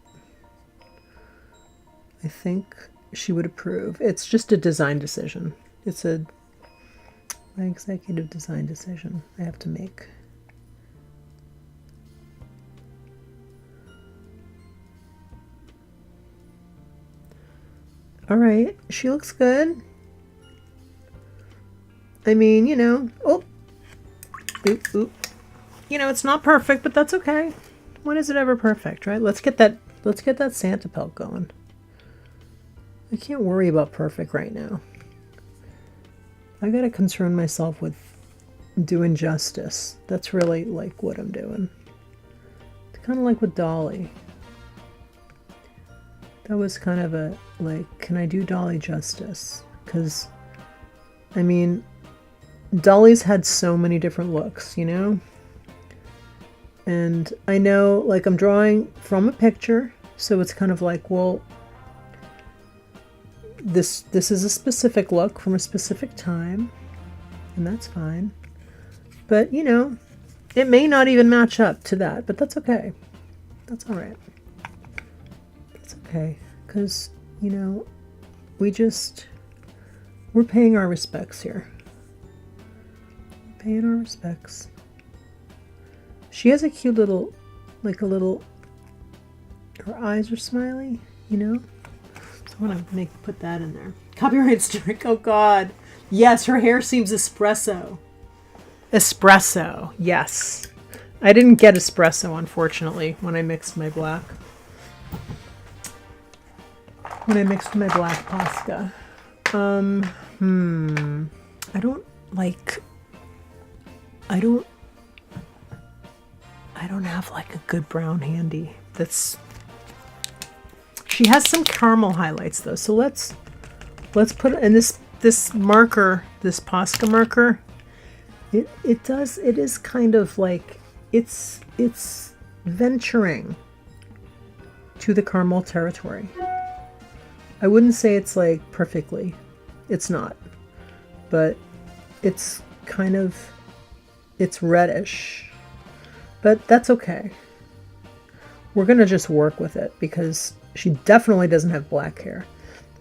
I think she would approve. It's just a design decision. It's my executive design decision I have to make. All right, she looks good. I mean, you know, it's not perfect, but that's okay. When is it ever perfect, right? Let's get that Santa pelt going. I can't worry about perfect right now. I gotta concern myself with doing justice. That's really like what I'm doing. It's kind of like with Dolly. That was kind of a, like, can I do Dolly justice? Because, I mean, Dolly's had so many different looks, you know? And I know, like, I'm drawing from a picture, so it's kind of like, well, this is a specific look from a specific time, and that's fine. But, you know, it may not even match up to that, but that's okay. That's all right. Okay, because, you know, we're paying our respects here. We're paying our respects. She has a cute little, like a little, her eyes are smiley, you know? So I want to put that in there. Copyright strike, oh God. Yes, her hair seems espresso. Espresso, yes. I didn't get espresso, unfortunately, when I mixed my black. When I mixed my black Posca. I don't have like a good brown handy. She has some caramel highlights though. So let's put in this marker, this Posca marker. It is kind of like it's venturing to the caramel territory. I wouldn't say it's like perfectly. It's not. But it's kind of, it's reddish. But that's okay. We're going to just work with it because she definitely doesn't have black hair.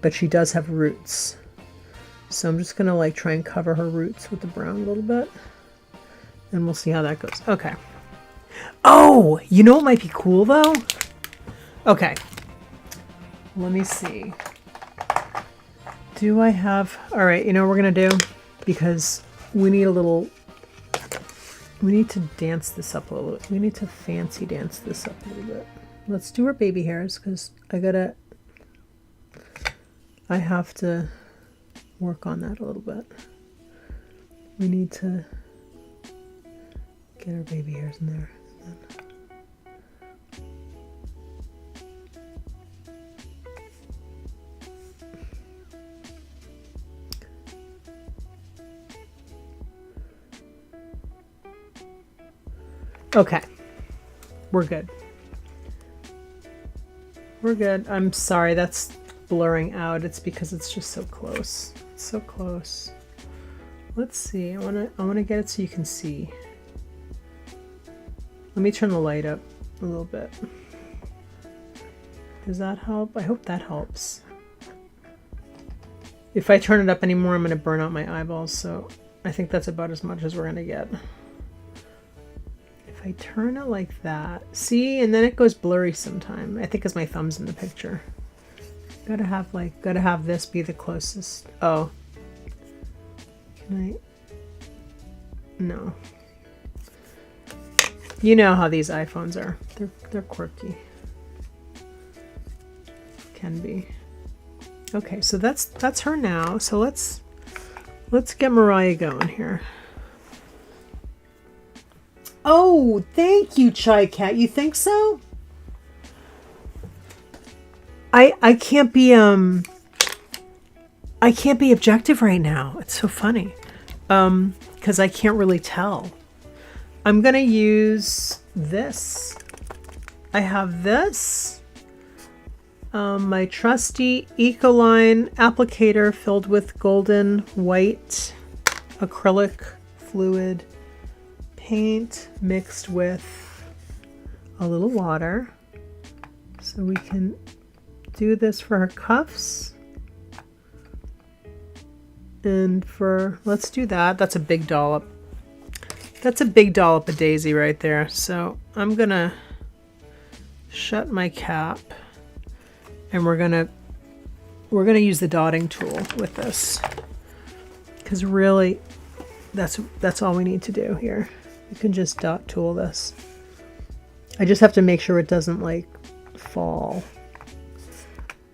But she does have roots. So I'm just going to like try and cover her roots with the brown a little bit. And we'll see how that goes. Okay. Oh, you know what might be cool though? Okay. Let me see. Do I have... All right, you know what we're going to do? Because we need a little... We need to dance this up a little bit. We need to fancy dance this up a little bit. Let's do our baby hairs because I have to work on that a little bit. We need to get our baby hairs in there. Okay, we're good. We're good. I'm sorry, that's blurring out. It's because it's just so close. It's so close. Let's see. I wanna get it so you can see. Let me turn the light up a little bit. Does that help? I hope that helps. If I turn it up anymore, I'm gonna burn out my eyeballs, so I think that's about as much as we're gonna get. If I turn it like that, see, and then it goes blurry sometime. I think because my thumb's in the picture. Gotta have this be the closest. Oh. Can I? No. You know how these iPhones are. They're quirky. Can be. Okay, so that's her now. So let's get Mariah going here. Oh, thank you, Chai Cat. You think so? I can't be objective right now. It's so funny. Because I can't really tell. I'm gonna use this. I have this. My trusty Ecoline applicator filled with golden white acrylic fluid paint mixed with a little water. So we can do this for her cuffs. And let's do that. That's a big dollop. That's a big dollop of daisy right there. So I'm gonna shut my cap and we're gonna use the dotting tool with this. Because really that's all we need to do here. You can just dot tool this. I just have to make sure it doesn't like fall.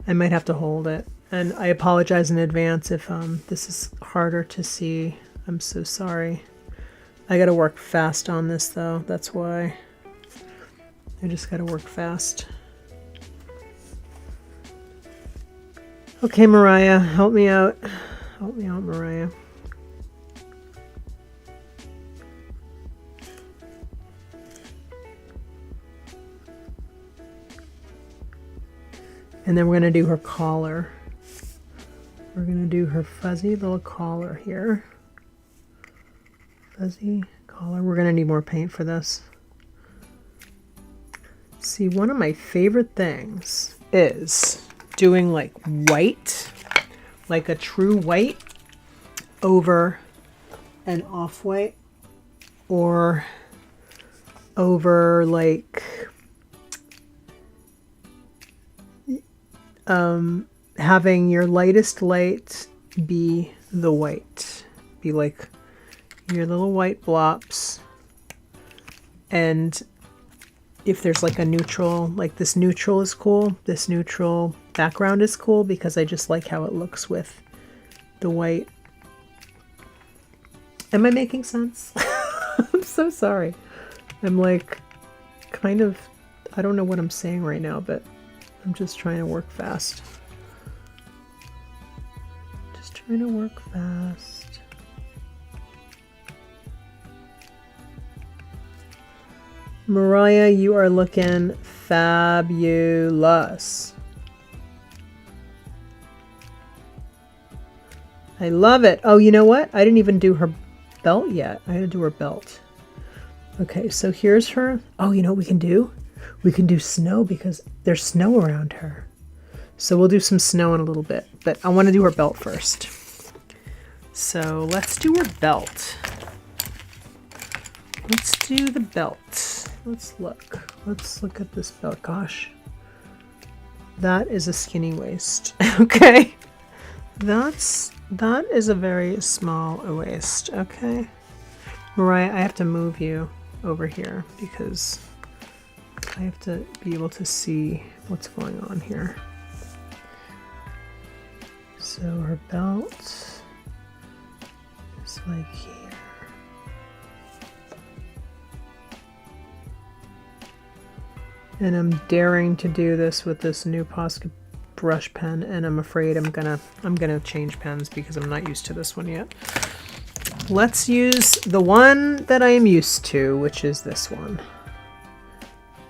I might have to hold it. And I apologize in advance if this is harder to see. I'm so sorry. I gotta work fast on this though. That's why. I just gotta work fast. Okay, Mariah, help me out. Help me out, Mariah. And then we're going to do her collar. We're going to do her fuzzy little collar here. Fuzzy collar. We're going to need more paint for this. See, one of my favorite things is doing like white, like a true white over an off-white, or over like having your lightest light be the white, be like your little white blops. And if there's like a neutral, like this neutral is cool, this neutral background is cool because I just like how it looks with the white. Am I making sense? I'm so sorry. I'm like kind of, I don't know what I'm saying right now, but I'm just trying to work fast. Just trying to work fast. Mariah, you are looking fabulous. I love it. Oh, you know what? I didn't even do her belt yet. I had to do her belt. Okay, so here's her. Oh, you know what we can do? We can do snow because there's snow around her. So we'll do some snow in a little bit, but I want to do her belt first. So let's do her belt. Let's do the belt. Let's look. Let's look at this belt. Gosh, that is a skinny waist. Okay, that is a very small waist. Okay, Mariah, I have to move you over here because I have to be able to see what's going on here. So her belt is like here. And I'm daring to do this with this new Posca brush pen, and I'm afraid I'm gonna change pens because I'm not used to this one yet. Let's use the one that I am used to, which is this one.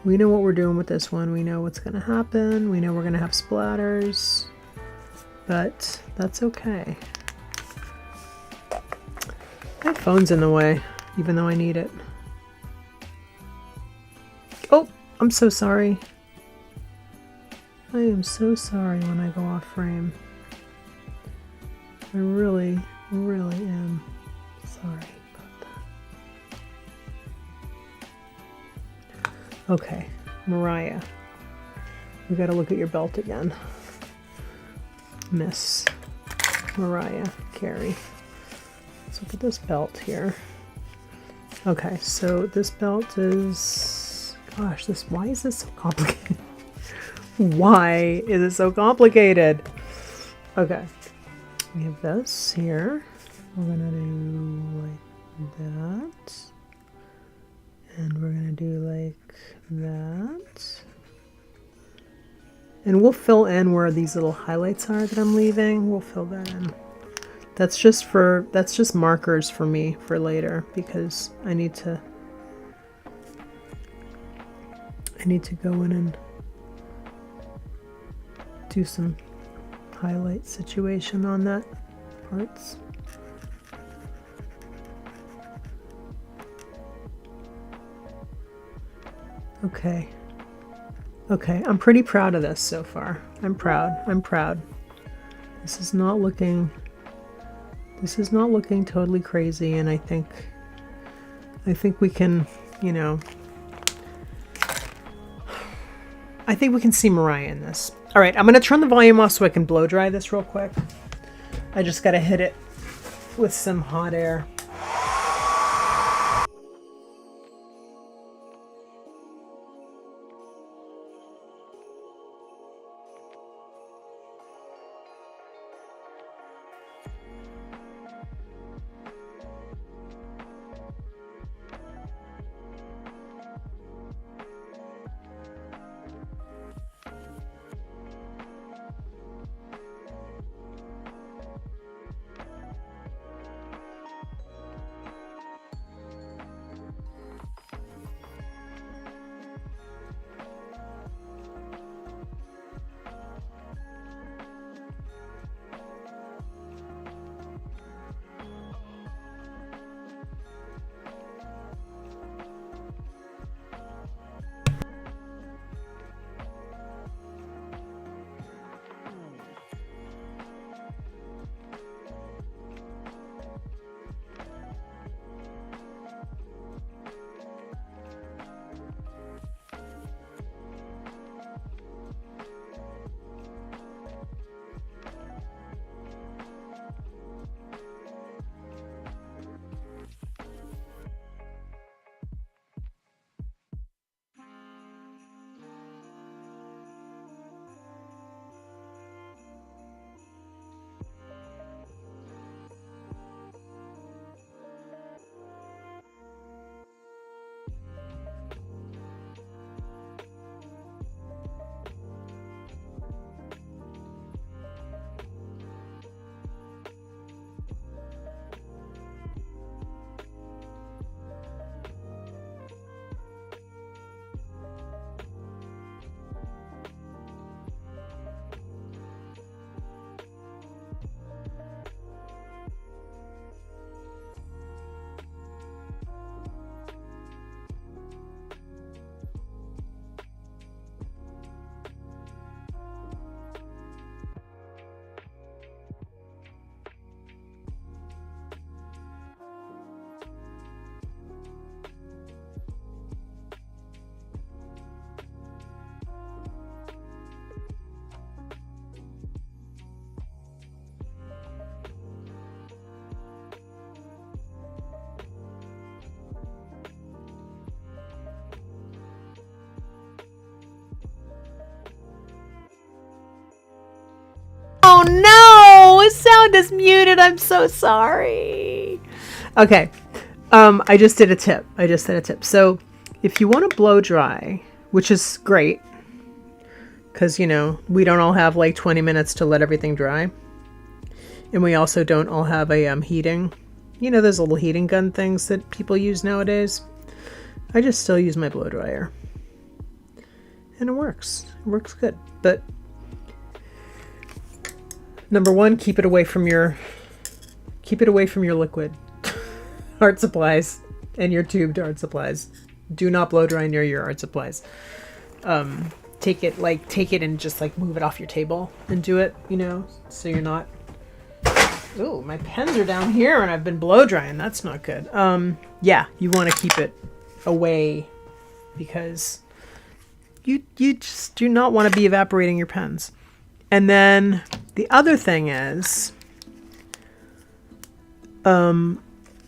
We know what we're doing with this one. We know what's gonna happen. We know we're gonna have splatters, but that's okay. My phone's in the way, even though I need it. Oh, I'm so sorry. I am so sorry when I go off frame. I really, really am sorry about that. Okay, Mariah, we gotta look at your belt again. Miss Mariah Carey. Let's look at this belt here. Okay, so this belt is, gosh, why is this so complicated? Why is it so complicated? Okay, we have this here. We're gonna do like that. And we're gonna do like that. And we'll fill in where these little highlights are that I'm leaving. We'll fill that in. That's just markers for me for later, because I need to go in and do some highlight situation on that parts. Okay. Okay, I'm pretty proud of this so far. I'm proud. This is not looking totally crazy, and I think we can, you know, I think we can see Mariah in this. All right, I'm going to turn the volume off so I can blow dry this real quick. I just got to hit it with some hot air. Oh no! Sound is muted. I'm so sorry. Okay. I just did a tip. So if you want to blow dry, which is great, because, you know, we don't all have like 20 minutes to let everything dry. And we also don't all have a heating. You know, those little heating gun things that people use nowadays. I just still use my blow dryer. And it works. It works good. But number one, keep it away from your liquid art supplies and your tubed art supplies. Do not blow dry near your art supplies. Take it and just like move it off your table and do it, you know, so you're not. Ooh, my pens are down here and I've been blow drying. That's not good. Yeah, you want to keep it away because you just do not want to be evaporating your pens. And then The other thing is, when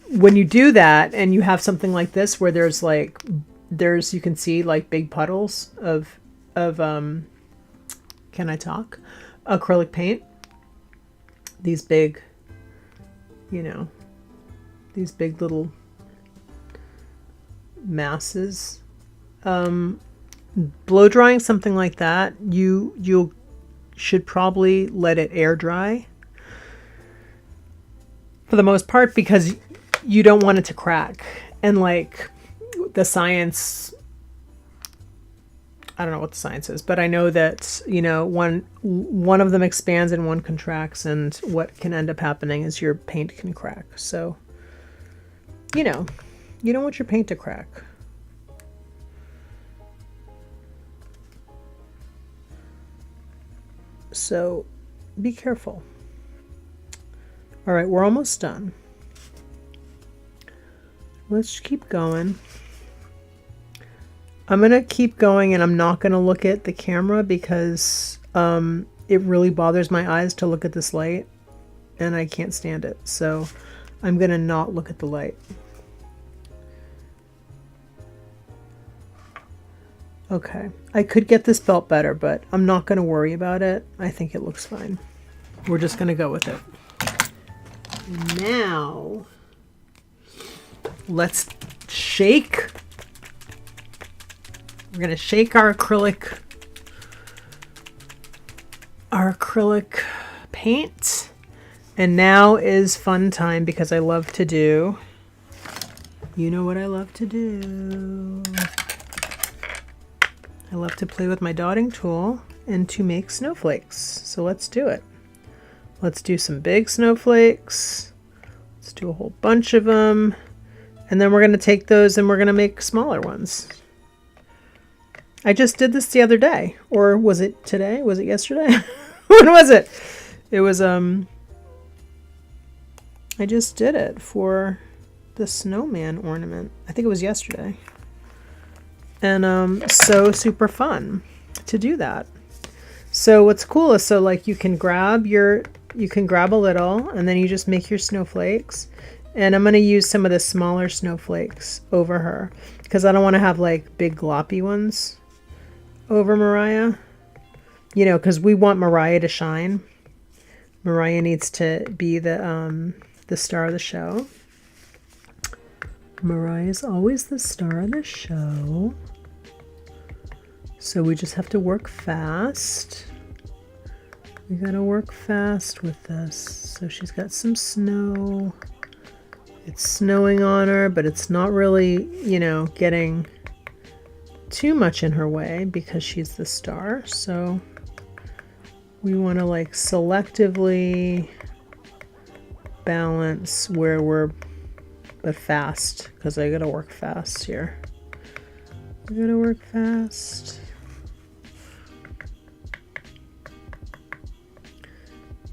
you do that and you have something like this where there's like, you can see like big puddles of can I talk? Acrylic paint. These big, you know, these big little masses. Blow drying something like that, you should probably let it air dry for the most part, because you don't want it to crack. And like the science, I don't know what the science is, but I know that, you know, one of them expands and one contracts, and what can end up happening is your paint can crack. So, you know, you don't want your paint to crack. So be careful. All right, we're almost done. Let's keep going. I'm going to keep going, and I'm not going to look at the camera because it really bothers my eyes to look at this light, and I can't stand it. So I'm going to not look at the light. Okay, I could get this belt better, but I'm not going to worry about it. I think it looks fine. We're just going to go with it. And now, let's shake. We're going to shake our acrylic paint. And now is fun time, because I love to do, you know what I love to do. I love to play with my dotting tool and to make snowflakes. So let's do it. Let's do some big snowflakes. Let's do a whole bunch of them. And then we're going to take those and we're going to make smaller ones. I just did this the other day. Or was it today? Was it yesterday? When was it? It was, I just did it for the snowman ornament. I think it was yesterday. And so super fun to do that. So what's cool is, so like you can grab a little, and then you just make your snowflakes. And I'm going to use some of the smaller snowflakes over her, because I don't want to have like big gloppy ones over Mariah. You know, because we want Mariah to shine. Mariah needs to be the star of the show. Mariah's always the star of the show. So we just have to work fast. We gotta work fast with this. So she's got some snow. It's snowing on her, but it's not really, you know, getting too much in her way because she's the star. So we want to like selectively balance where we're, but fast, because I gotta work fast here. I gotta work fast.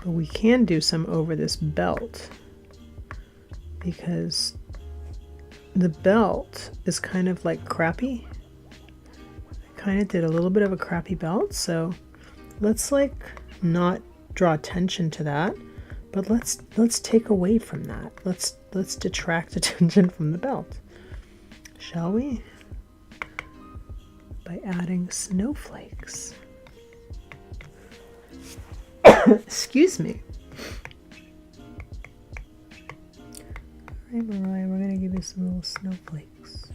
But we can do some over this belt, because the belt is kind of like crappy. I kind of did a little bit of a crappy belt, so let's like not draw attention to that, but let's take away from that. Let's detract attention from the belt, shall we? By adding snowflakes. Excuse me. All right, Mariah, we're gonna give you some little snowflakes.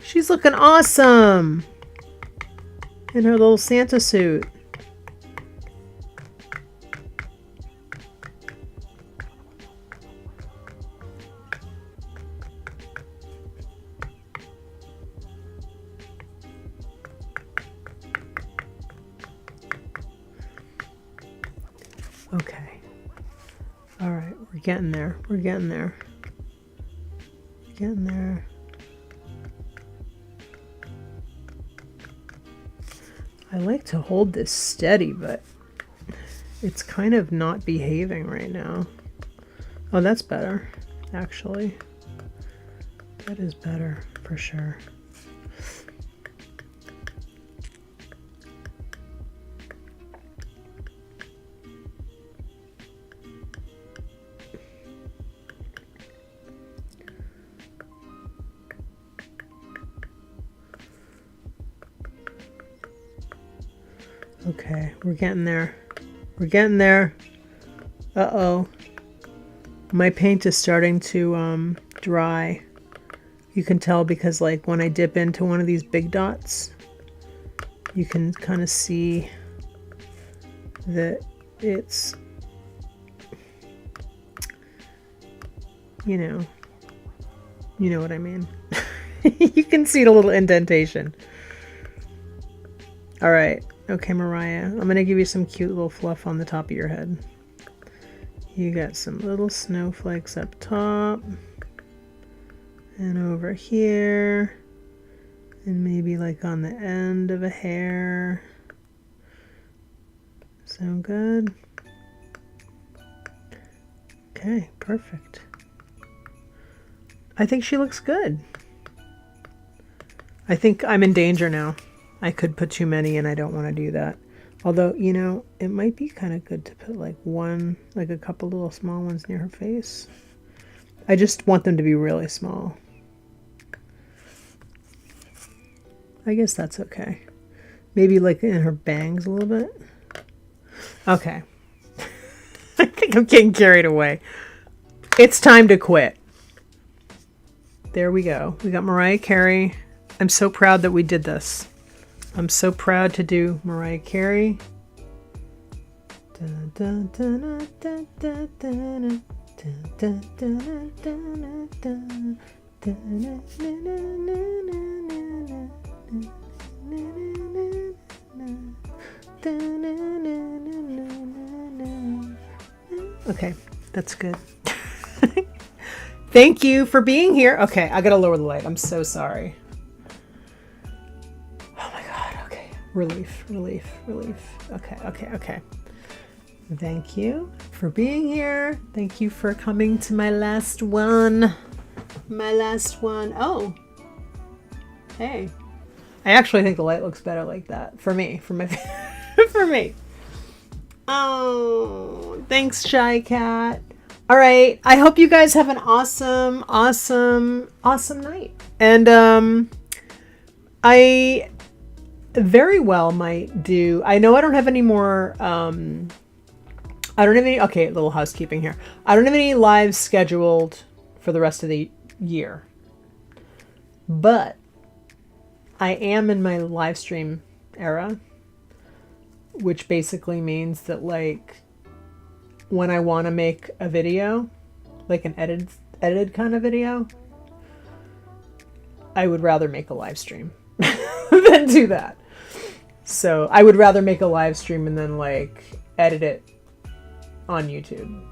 She's looking awesome in her little Santa suit. Okay. All right, we're getting there. We're getting there. We're getting there. I like to hold this steady, but it's kind of not behaving right now. Oh, that's better, actually. That is better, for sure. Okay, we're getting there. We're getting there. Uh-oh. My paint is starting to dry. You can tell because like when I dip into one of these big dots, you can kind of see that it's, you know what I mean. You can see the little indentation. All right. Okay, Mariah, I'm going to give you some cute little fluff on the top of your head. You got some little snowflakes up top and over here, and maybe like on the end of a hair. Sound good? Okay, perfect. I think she looks good. I think I'm in danger now. I could put too many and I don't want to do that. Although, you know, it might be kind of good to put like a couple little small ones near her face. I just want them to be really small. I guess that's okay. Maybe like in her bangs a little bit. Okay. I think I'm getting carried away. It's time to quit. There we go. We got Mariah Carey. I'm so proud that we did this. I'm so proud to do Mariah Carey. Okay, that's good. Thank you for being here. Okay, I gotta lower the light. I'm so sorry. Oh my God, okay. Relief. Okay. Thank you for being here. Thank you for coming to my last one. Oh, hey. I actually think the light looks better like that. For me. For me. Oh, thanks, Shy Cat. All right. I hope you guys have an awesome night. And I very well might do. I know I don't have any more. Okay, a little housekeeping here. I don't have any lives scheduled for the rest of the year, but I am in my live stream era, which basically means that like when I want to make a video, like an edited kind of video, I would rather make a live stream than do that. So I would rather make a live stream and then like edit it on YouTube.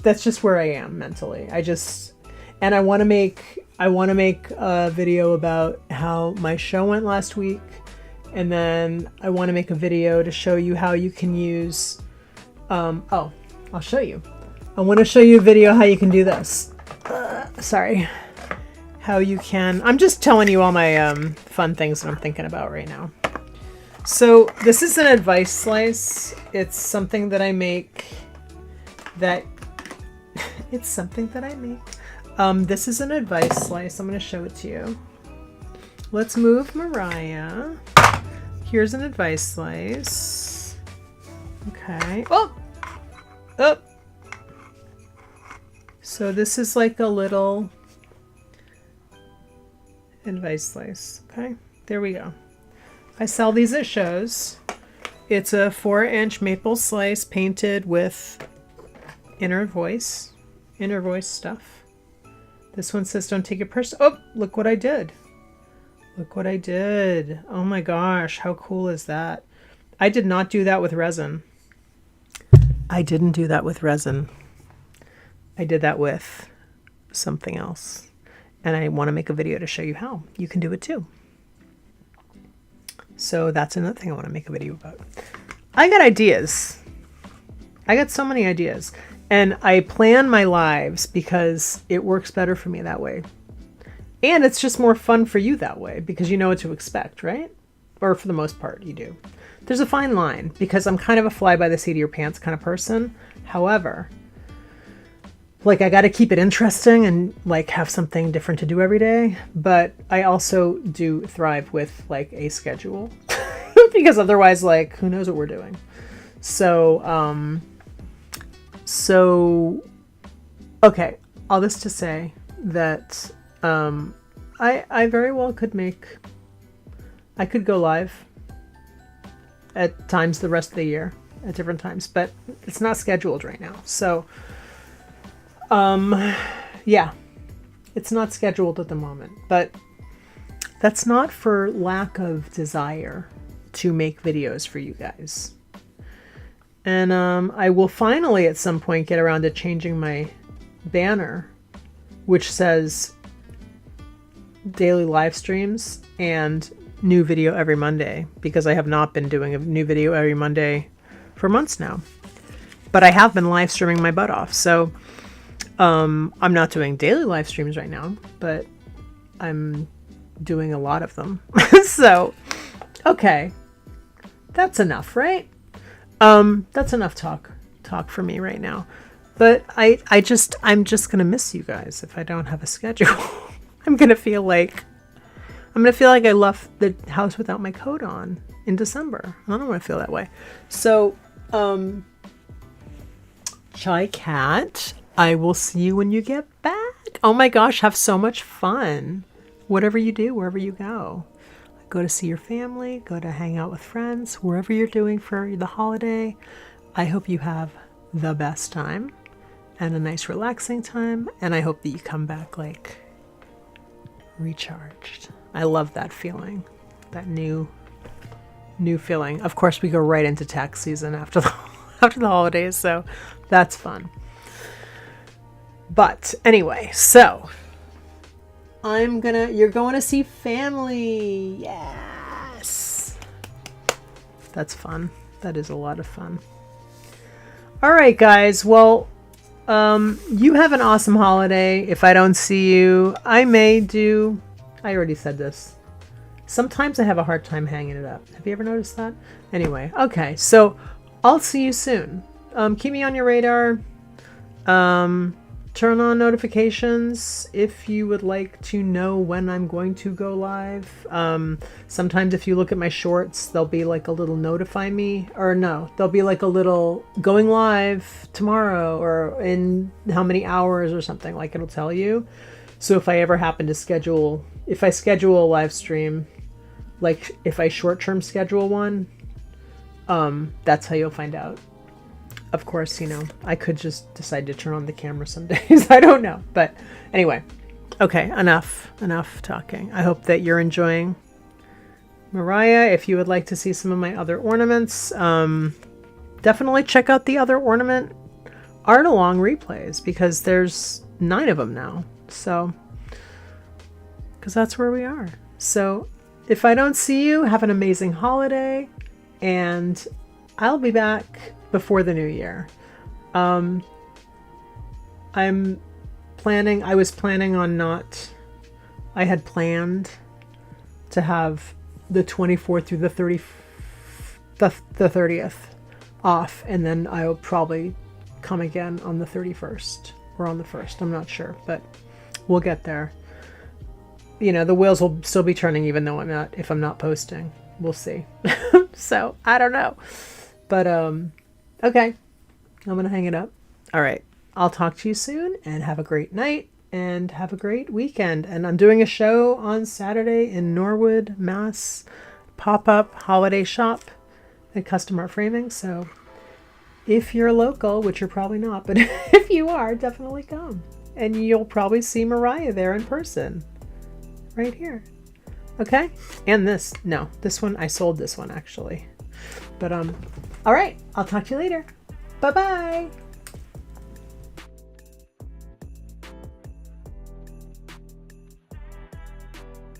That's just where I am mentally. And I want to make a video about how my show went last week, and then I want to make a video to show you how you can use I'll show you. I want to show you a video how you can do this. Sorry. How you can. I'm just telling you all my fun things that I'm thinking about right now. So this is an advice slice. It's something that I make this is an advice slice. I'm going to show it to you. Let's move Mariah. Here's an advice slice. Okay. Oh! So this is like a little advice slice. Okay, there we go. I sell these at shows. It's a 4-inch maple slice painted with inner voice stuff. This one says don't take it personal. Oh, look what I did. Oh my gosh, how cool is that? I did not do that with resin. I didn't do that with resin. I did that with something else. And I want to make a video to show you how you can do it too. So that's another thing I want to make a video about. I got ideas. I got so many ideas. And I plan my lives because it works better for me that way. And it's just more fun for you that way because you know what to expect, right? Or for the most part, you do. There's a fine line because I'm kind of a fly by the seat of your pants kind of person. However, like I got to keep it interesting and like have something different to do every day. But I also do thrive with like a schedule because otherwise, like, who knows what we're doing. So, okay, all this to say that I very well could I could go live at times the rest of the year, at different times, but it's not scheduled right now. So, yeah, it's not scheduled at the moment, but that's not for lack of desire to make videos for you guys. And I will finally at some point get around to changing my banner, which says daily live streams and new video every Monday, because I have not been doing a new video every Monday for months now. But I have been live streaming my butt off. So I'm not doing daily live streams right now, but I'm doing a lot of them. So, okay. That's enough, right? That's enough talk for me right now. But I'm just going to miss you guys if I don't have a schedule. I'm going to feel like I left the house without my coat on in December. I don't want to feel that way. So, Chai Cat, I will see you when you get back. Oh my gosh, have so much fun. Whatever you do, wherever you go. Go to see your family, go to hang out with friends, wherever you're doing for the holiday. I hope you have the best time and a nice relaxing time. And I hope that you come back like recharged. I love that feeling, that new feeling. Of course, we go right into tax season after the holidays, so that's fun. But anyway, so you're going to see family. Yes. That's fun. That is a lot of fun. All right, guys. Well, you have an awesome holiday. If I don't see you, I already said this. Sometimes I have a hard time hanging it up. Have you ever noticed that? Anyway, okay. So I'll see you soon. Keep me on your radar. Turn on notifications if you would like to know when I'm going to go live. Sometimes if you look at my shorts, there'll be like a little notify me, or no, there'll be like a little going live tomorrow or in how many hours or something, like it'll tell you. So if I ever happen to schedule a live stream, like if I short-term schedule one, that's how you'll find out. Of course, I could just decide to turn on the camera some days. I don't know. But anyway, okay, enough talking. I hope that you're enjoying Mariah. If you would like to see some of my other ornaments, definitely check out the other ornament art-along replays, because there's 9 of them now. So, because that's where we are. So if I don't see you, have an amazing holiday, and I'll be back before the new year. I had planned to have the 24th through the 30th off, and then I'll probably come again on the 31st or on the 1st. I'm not sure, but we'll get there. The wheels will still be turning even though if I'm not posting. We'll see. So, I don't know. But, okay. I'm going to hang it up. All right. I'll talk to you soon, and have a great night and have a great weekend. And I'm doing a show on Saturday in Norwood, Mass. Pop-up holiday shop and custom art framing. So if you're local, which you're probably not, but if you are, definitely come. And you'll probably see Mariah there in person. Right here. Okay? And this one, I sold this one actually. But all right, I'll talk to you later. Bye-bye.